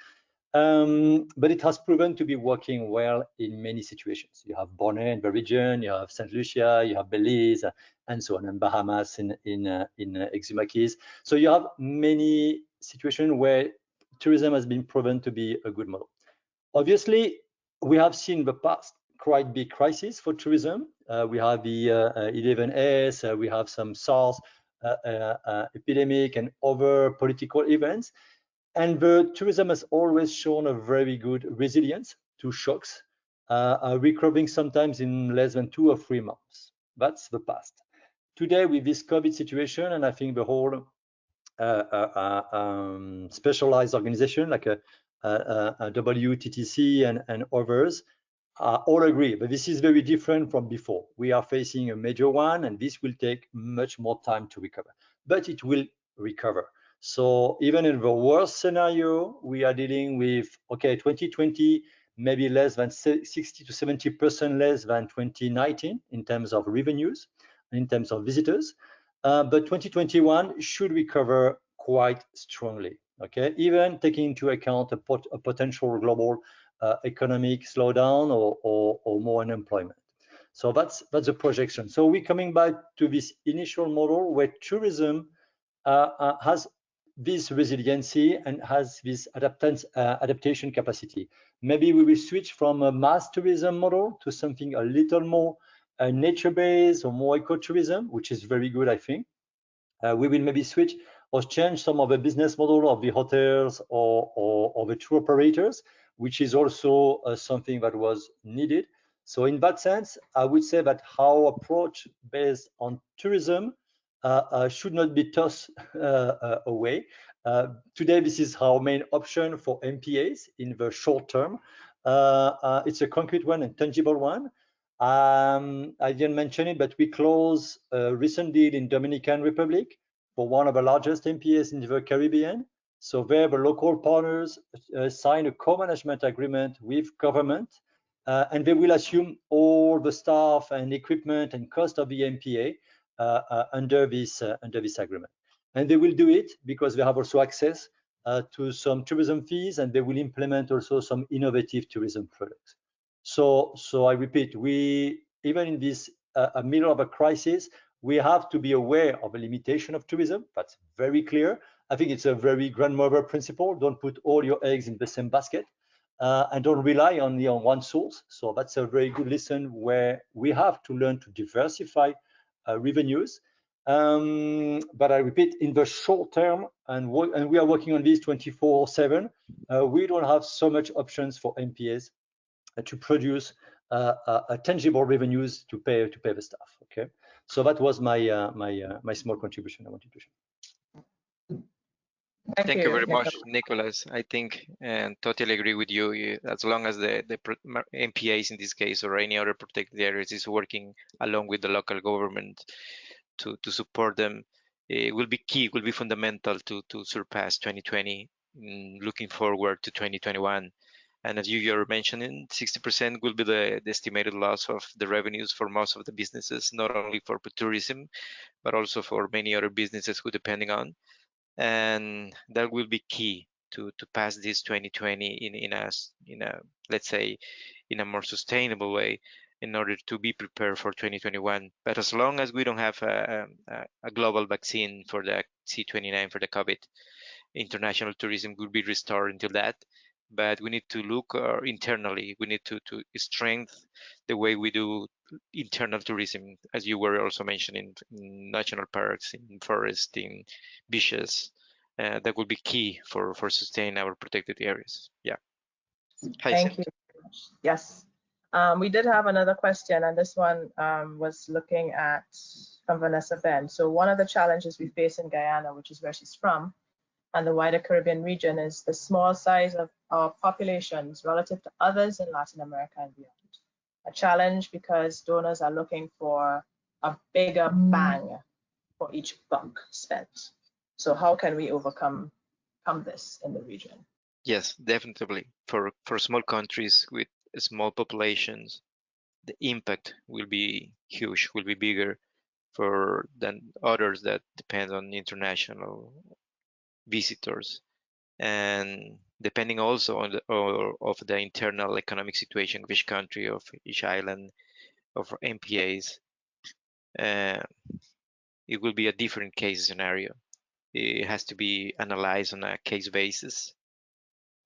but it has proven to be working well in many situations. You have Borneo in the region, you have St. Lucia, you have Belize, and so on, and Bahamas in Exuma Keys. So you have many situations where tourism has been proven to be a good model. Obviously, we have seen in the past quite big crisis for tourism. We have the 11S, we have some SARS epidemic and other political events. And the tourism has always shown a very good resilience to shocks, recovering sometimes in less than 2 or 3 months. That's the past. Today, with this COVID situation, and I think the whole specialized organization like a WTTC and others all agree, but this is very different from before. We are facing a major one, and this will take much more time to recover, but it will recover. So even in the worst scenario, we are dealing with, okay, 2020, maybe less than 60 to 70% less than 2019 in terms of revenues, in terms of visitors. But 2021 should recover quite strongly, okay? Even taking into account a potential global economic slowdown or more unemployment. So that's the projection. So we're coming back to this initial model where tourism has this resiliency and has this adaptation capacity. Maybe we will switch from a mass tourism model to something a little more nature-based or more ecotourism, which is very good, I think. We will maybe switch or change some of the business model of the hotels or the tour operators, which is also something that was needed. So in that sense, I would say that our approach based on tourism should not be tossed away. Today, this is our main option for MPAs in the short term. It's a concrete one and tangible one. I didn't mention it, but we closed a recent deal in Dominican Republic for one of the largest MPAs in the Caribbean. So there, the local partners signed a co-management agreement with government, and they will assume all the staff and equipment and cost of the MPA under this agreement. And they will do it because they have also access to some tourism fees, and they will implement also some innovative tourism products. So I repeat, we, even in this middle of a crisis, we have to be aware of the limitation of tourism. That's very clear. I think it's a very grandmother principle. Don't put all your eggs in the same basket. and don't rely only on one source. So that's a very good lesson where we have to learn to diversify revenues. But I repeat, in the short term, and we are working on this 24/7, we don't have so much options for MPAs to produce tangible revenues to pay the staff. Okay, so that was my small contribution I wanted to share. Thank you very much, Nicholas. I think and totally agree with you. As long as the MPAs in this case or any other protected areas is working along with the local government to support them, it will be key, it will be fundamental to surpass 2020, looking forward to 2021. And as you are mentioning, 60% will be the estimated loss of the revenues for most of the businesses, not only for tourism, but also for many other businesses who depending on. And that will be key to pass this 2020 in a let's say in a more sustainable way in order to be prepared for 2021. But as long as we don't have a global vaccine for the C29 for the COVID, international tourism will be restored until that. But we need to look internally. We need to strengthen the way we do internal tourism, as you were also mentioning, in national parks, in forests, in beaches. That will be key for sustain our protected areas. Yeah. Thank you. Yes. We did have another question, and this one was looking at from Vanessa Ben. So one of the challenges we face in Guyana, which is where she's from, and the wider Caribbean region, is the small size of our populations relative to others in Latin America and beyond. A challenge because donors are looking for a bigger bang for each buck spent. So how can we overcome this in the region? Yes, definitely. For small countries with small populations, the impact will be huge, will be bigger than others that depend on international visitors, and depending also on the internal economic situation of each country, of each island, of MPAs, it will be a different case scenario. It has to be analyzed on a case basis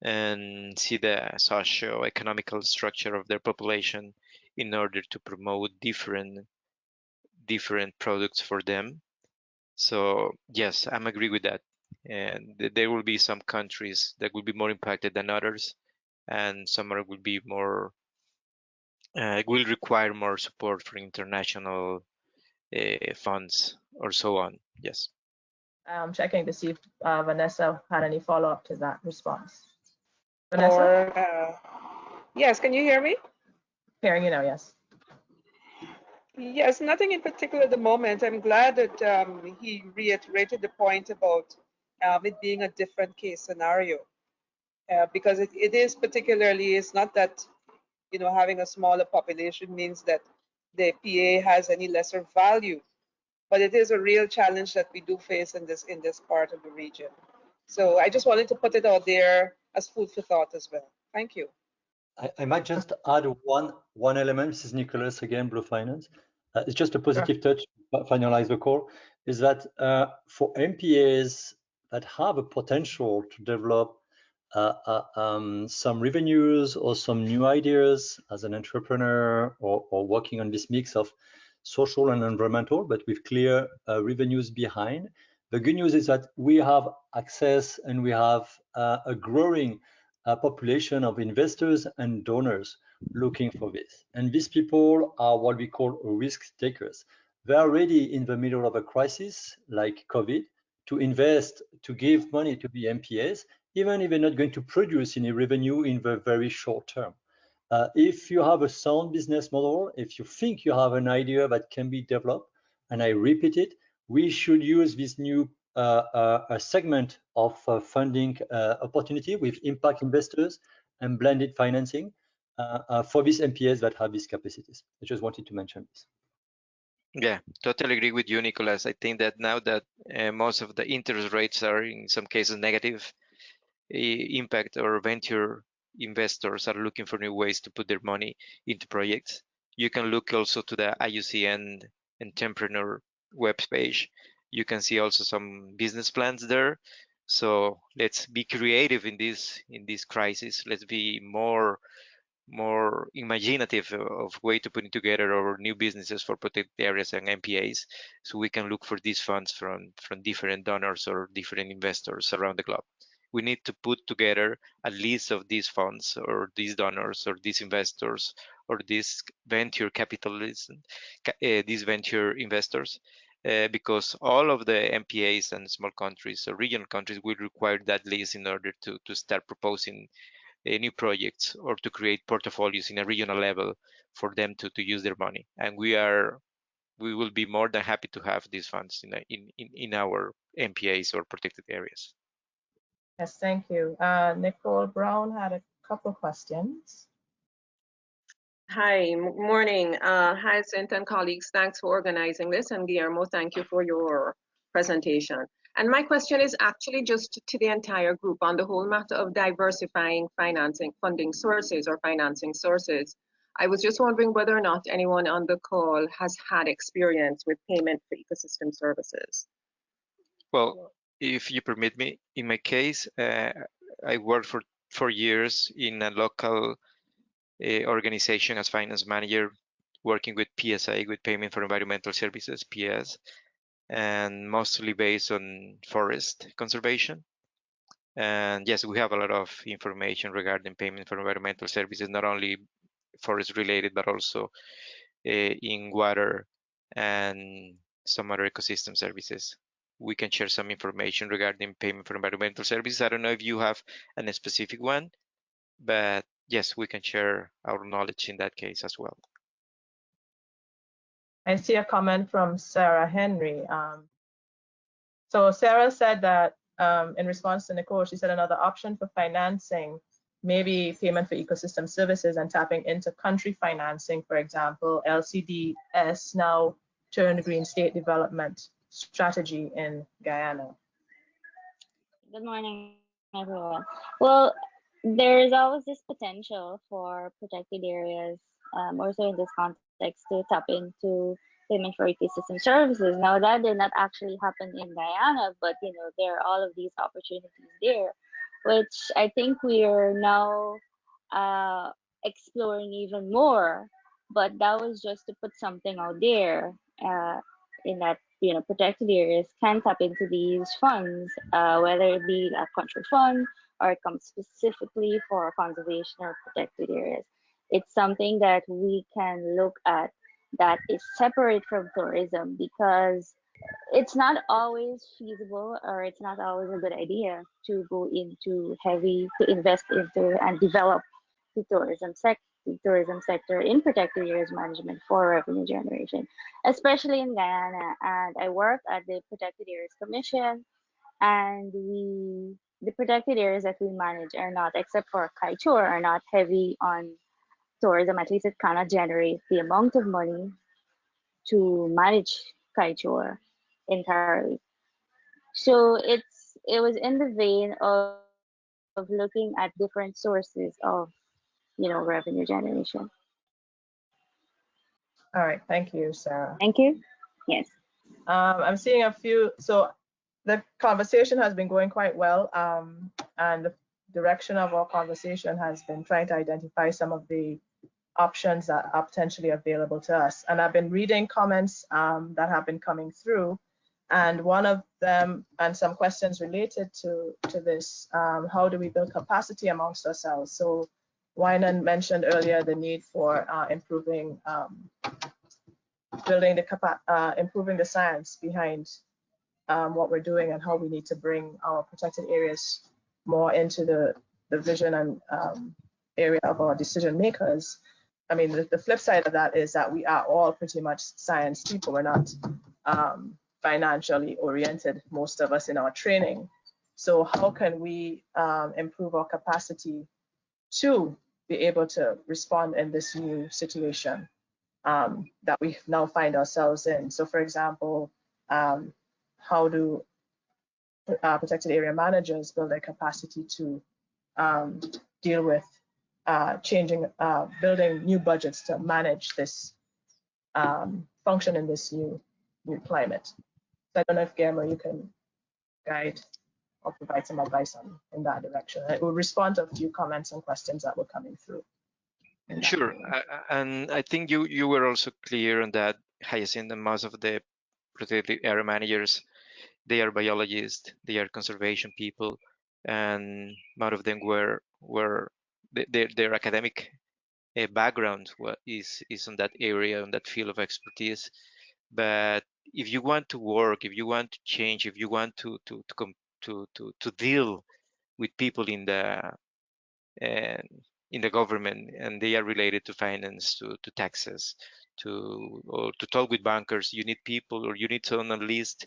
and see the socio-economical structure of their population in order to promote different products for them. So yes, I'm agree with that. And there will be some countries that will be more impacted than others, and some are will be more will require more support from international funds or so on. Yes. I'm checking to see if Vanessa had any follow-up to that response. Vanessa? Yes, can you hear me? Hearing you now, yes. Yes, nothing in particular at the moment. I'm glad that he reiterated the point about it being a different case scenario, because it is particularly, it's not that, you know, having a smaller population means that the PA has any lesser value, but it is a real challenge that we do face in this part of the region. So I just wanted to put it out there as food for thought as well. Thank you. I might just add one element. This is Nicholas again, Blue Finance. It's just a positive touch, finalize the call, is that for MPAs that have a potential to develop some revenues or some new ideas as an entrepreneur or working on this mix of social and environmental, but with clear revenues behind. The good news is that we have access and we have a growing population of investors and donors looking for this. And these people are what we call risk takers. They are already in the middle of a crisis like COVID to invest, to give money to the MPAs, even if they're not going to produce any revenue in the very short term. If you have a sound business model, if you think you have an idea that can be developed, and I repeat it, we should use this new a segment of funding opportunity with impact investors and blended financing for these MPAs that have these capacities. I just wanted to mention this. Yeah, totally agree with you, Nicholas. I think that now that most of the interest rates are in some cases negative, impact or venture investors are looking for new ways to put their money into projects. You can look also to the IUCN Entrepreneur web page. You can see also some business plans there, So let's be creative in this crisis. Let's be more imaginative of way to putting together our new businesses for protected areas and MPAs, so we can look for these funds from different donors or different investors around the globe. We need to put together a list of these funds or these donors or these investors or these venture capitalists, these venture investors, because all of the MPAs and small countries or regional countries will require that list in order to start proposing new projects or to create portfolios in a regional level for them to use their money. And we will be more than happy to have these funds in our MPAs or protected areas. Yes, thank you. Nicole Brown had a couple questions. Hi, morning. Hi, Sint and colleagues. Thanks for organizing this. And Guillermo, thank you for your presentation. And my question is actually just to the entire group on the whole matter of diversifying funding sources or financing sources. I was just wondering whether or not anyone on the call has had experience with payment for ecosystem services. Well, if you permit me, in my case, I worked for 4 years in a local organization as finance manager, working with PSA, with Payment for Environmental Services, PS, and mostly based on forest conservation. And yes, we have a lot of information regarding payment for environmental services, not only forest related, but also in water and some other ecosystem services. We can share some information regarding payment for environmental services. I don't know if you have a specific one, but yes, we can share our knowledge in that case as well. I see a comment from Sarah Henry. So Sarah said that in response to Nicole, she said another option for financing, maybe payment for ecosystem services and tapping into country financing, for example, LCDS now turned green state development strategy in Guyana. Good morning, everyone. Well, there's always this potential for protected areas, also in this context, to tap into payment for ecosystem services. Now, that did not actually happen in Guyana, but there are all of these opportunities there, which I think we are now exploring even more. But that was just to put something out there in that protected areas can tap into these funds, whether it be a country fund or it comes specifically for conservation or protected areas. It's something that we can look at that is separate from tourism, because it's not always feasible or it's not always a good idea to go into to invest into and develop the tourism sector in protected areas management for revenue generation, especially in Guyana. And I work at the Protected Areas Commission, and the protected areas that we manage are not, except for Kaieteur, are not heavy on tourism. At least it cannot generate the amount of money to manage Kaieteur entirely. So it was in the vein of looking at different sources of revenue generation. All right, thank you, Sarah. Thank you. Yes. I'm seeing a few, so the conversation has been going quite well, and the direction of our conversation has been trying to identify some of the options that are potentially available to us. And I've been reading comments that have been coming through, and one of them, and some questions related to this, how do we build capacity amongst ourselves? So Wynan mentioned earlier the need for improving the science behind what we're doing and how we need to bring our protected areas more into the vision and area of our decision makers. I mean, the flip side of that is that we are all pretty much science people. We're not financially oriented, most of us in our training. So how can we improve our capacity to be able to respond in this new situation that we now find ourselves in? So for example, how do protected area managers build their capacity to deal with building new budgets to manage this function in this new climate? So I don't know if Guillermo, you can guide or provide some advice in that direction. I will respond to a few comments and questions that were coming through. Sure, and I think you were also clear on that, Hyacinth, and most of the protected area managers, they are biologists, they are conservation people, and most of them were their academic background is on that area, on that field of expertise. But if you want to work, if you want to change, if you want to deal with people in the government, and they are related to finance, to taxes, or to talk with bankers, you need people, or you need to at least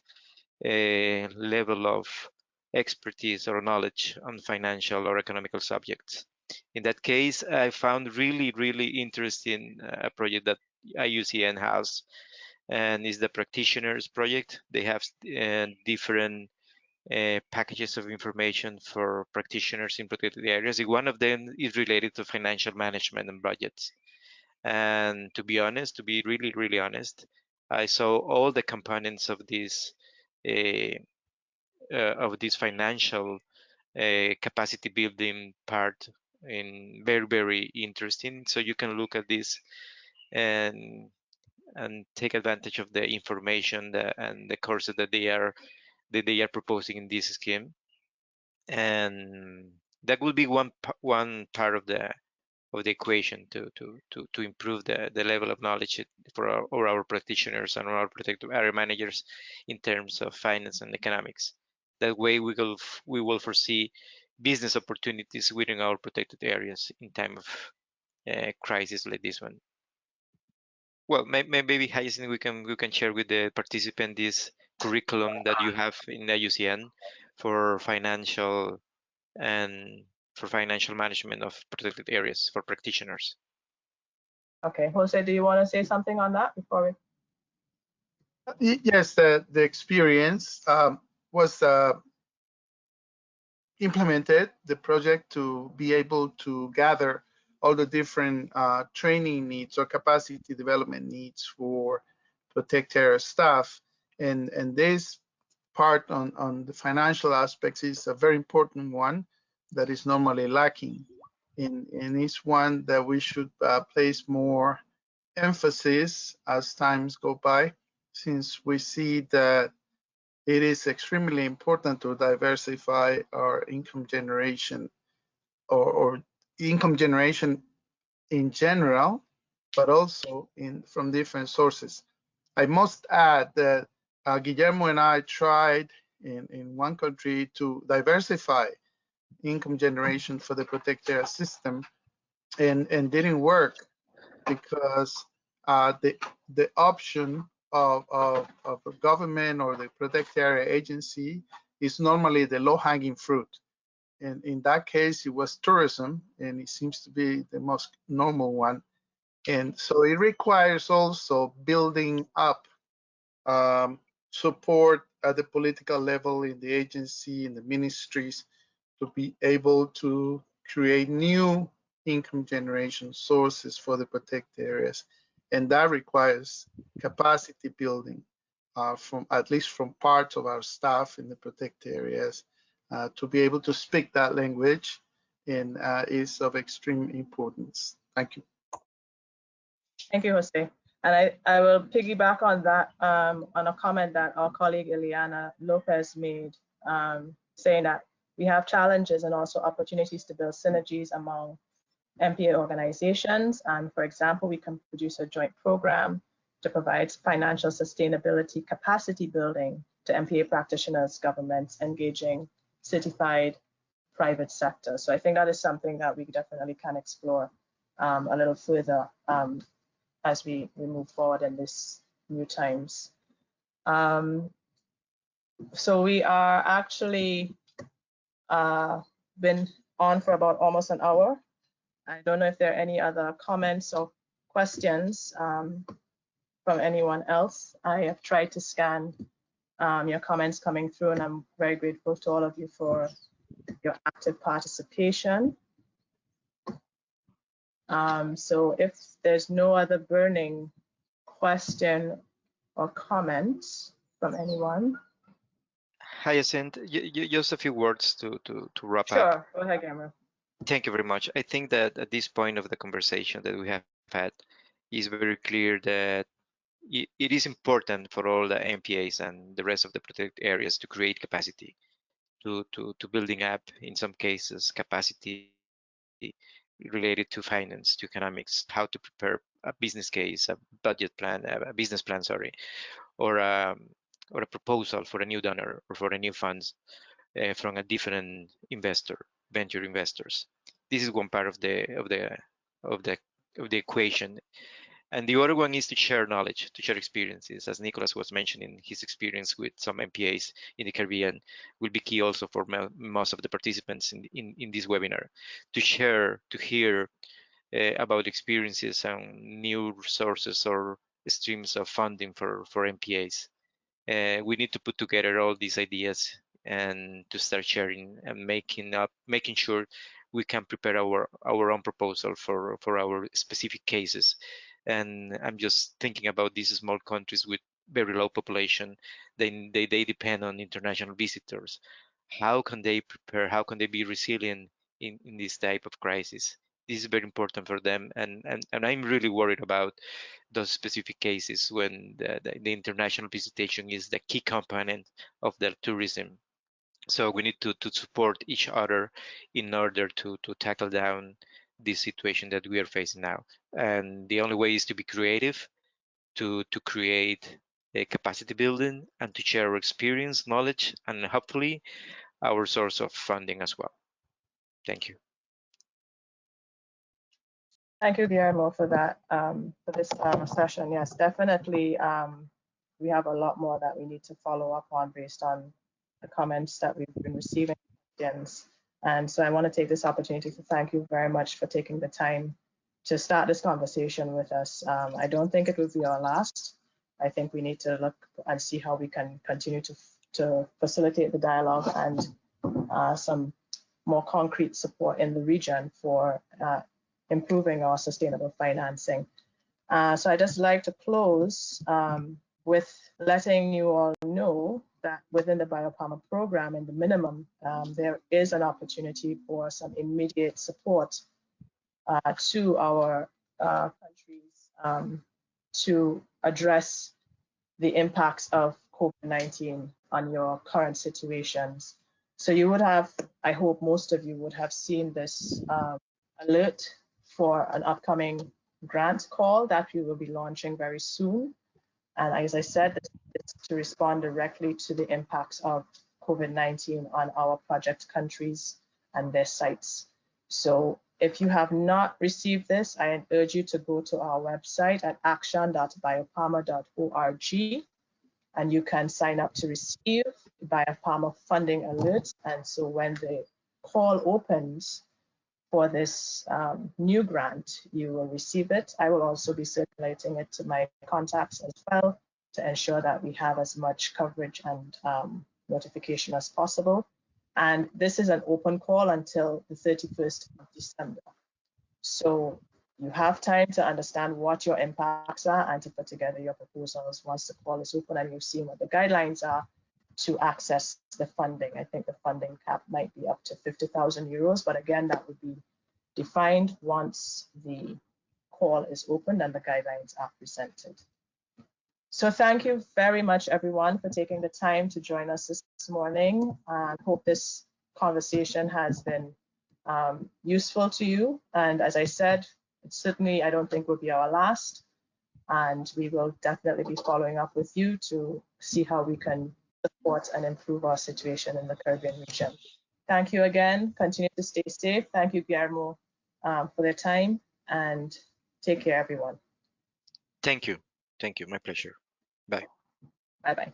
a level of expertise or knowledge on financial or economical subjects. In that case, I found really interesting a project that IUCN has, and is the practitioners project. They have different packages of information for practitioners in protected areas. One of them is related to financial management and budgets. And to be honest, to be really honest, I saw all the components of this financial capacity building part in very interesting. So you can look at this and take advantage of the information and the courses that they are proposing in this scheme. And that will be one part of the equation to improve the level of knowledge for our practitioners and our protected area managers in terms of finance and economics. That way we will foresee business opportunities within our protected areas in time of crisis like this one. Well, maybe Hyacinth, we can share with the participant this curriculum that you have in the IUCN for financial management of protected areas for practitioners. Okay, Jose, do you want to say something on that before we? Yes, the experience was implemented, the project, to be able to gather all the different training needs or capacity development needs for protected area staff. And this part on the financial aspects is a very important one that is normally lacking. And it's one that we should place more emphasis as times go by, since we see that it is extremely important to diversify our income generation or income generation in general, but also from different sources. I must add that Guillermo and I tried in one country to diversify income generation for the protected area system, and didn't work, because the option of a government or the protected area agency is normally the low-hanging fruit. And in that case, it was tourism, and it seems to be the most normal one. And so it requires also building up support at the political level, in the agency, in the ministries, to be able to create new income generation sources for the protected areas. And that requires capacity building at least from parts of our staff in the protected areas to be able to speak that language, and is of extreme importance. Thank you. Thank you, Jose. And I will piggyback on that, on a comment that our colleague Ileana Lopez made, saying that we have challenges and also opportunities to build synergies among MPA organizations. And for example, we can produce a joint program to provide financial sustainability capacity building to MPA practitioners, governments, engaging certified private sector. So I think that is something that we definitely can explore a little further as we move forward in these new times. So we are actually been on for about almost an hour. I don't know if there are any other comments or questions from anyone else. I have tried to scan your comments coming through, and I'm very grateful to all of you for your active participation. So if there's no other burning question or comments from anyone. Hyacinth, just a few words to wrap up. Sure, go ahead, Guillermo. Thank you very much. I think that at this point of the conversation that we have had, is very clear that it is important for all the MPAs and the rest of the protected areas to create capacity, to building up, in some cases, capacity related to finance, to economics, how to prepare a business case, a budget plan, a business plan, sorry, or a proposal for a new donor or for a new funds from a different investor, venture investors. This is one part of the equation. And the other one is to share knowledge, to share experiences. As Nicholas was mentioning, his experience with some MPAs in the Caribbean will be key also for most of the participants in this webinar, to share, to hear about experiences and new resources or streams of funding for MPAs. We need to put together all these ideas and to start sharing and making sure we can prepare our own proposal for our specific cases. And I'm just thinking about these small countries with very low population. They depend on international visitors. How can they prepare? How can they be resilient in this type of crisis? This is very important for them, and I'm really worried about those specific cases when the international visitation is the key component of their tourism. So we need to support each other in order to tackle down this situation that we are facing now. And the only way is to be creative, to create a capacity building, and to share our experience, knowledge, and hopefully our source of funding as well. Thank you. Thank you, Guillermo, for that, for this session. Yes, definitely. We have a lot more that we need to follow up on based on the comments that we've been receiving. And so I want to take this opportunity to thank you very much for taking the time to start this conversation with us. I don't think it will be our last. I think we need to look and see how we can continue to facilitate the dialogue and some more concrete support in the region for improving our sustainable financing. So I'd just like to close with letting you all know that within the BioPharma program, in the minimum, there is an opportunity for some immediate support to our countries to address the impacts of COVID-19 on your current situations. So you would have, I hope most of you would have seen this alert for an upcoming grant call that we will be launching very soon. And as I said, it's to respond directly to the impacts of COVID-19 on our project countries and their sites. So if you have not received this, I urge you to go to our website at action.biopharma.org, and you can sign up to receive BioPharma funding alerts. And so when the call opens for this new grant, you will receive it. I will also be circulating it to my contacts as well to ensure that we have as much coverage and notification as possible. And this is an open call until the 31st of December. So you have time to understand what your impacts are and to put together your proposals once the call is open and you've seen what the guidelines are to access the funding. I think the funding cap might be up to 50,000 euros, but again, that would be defined once the call is opened and the guidelines are presented. So thank you very much, everyone, for taking the time to join us this morning. I hope this conversation has been useful to you. And as I said, it certainly, I don't think will be our last. And we will definitely be following up with you to see how we can support and improve our situation in the Caribbean region. Thank you again. Continue to stay safe. Thank you, Guillermo, for their time, and take care, everyone. Thank you. Thank you. My pleasure. Bye. Bye-bye.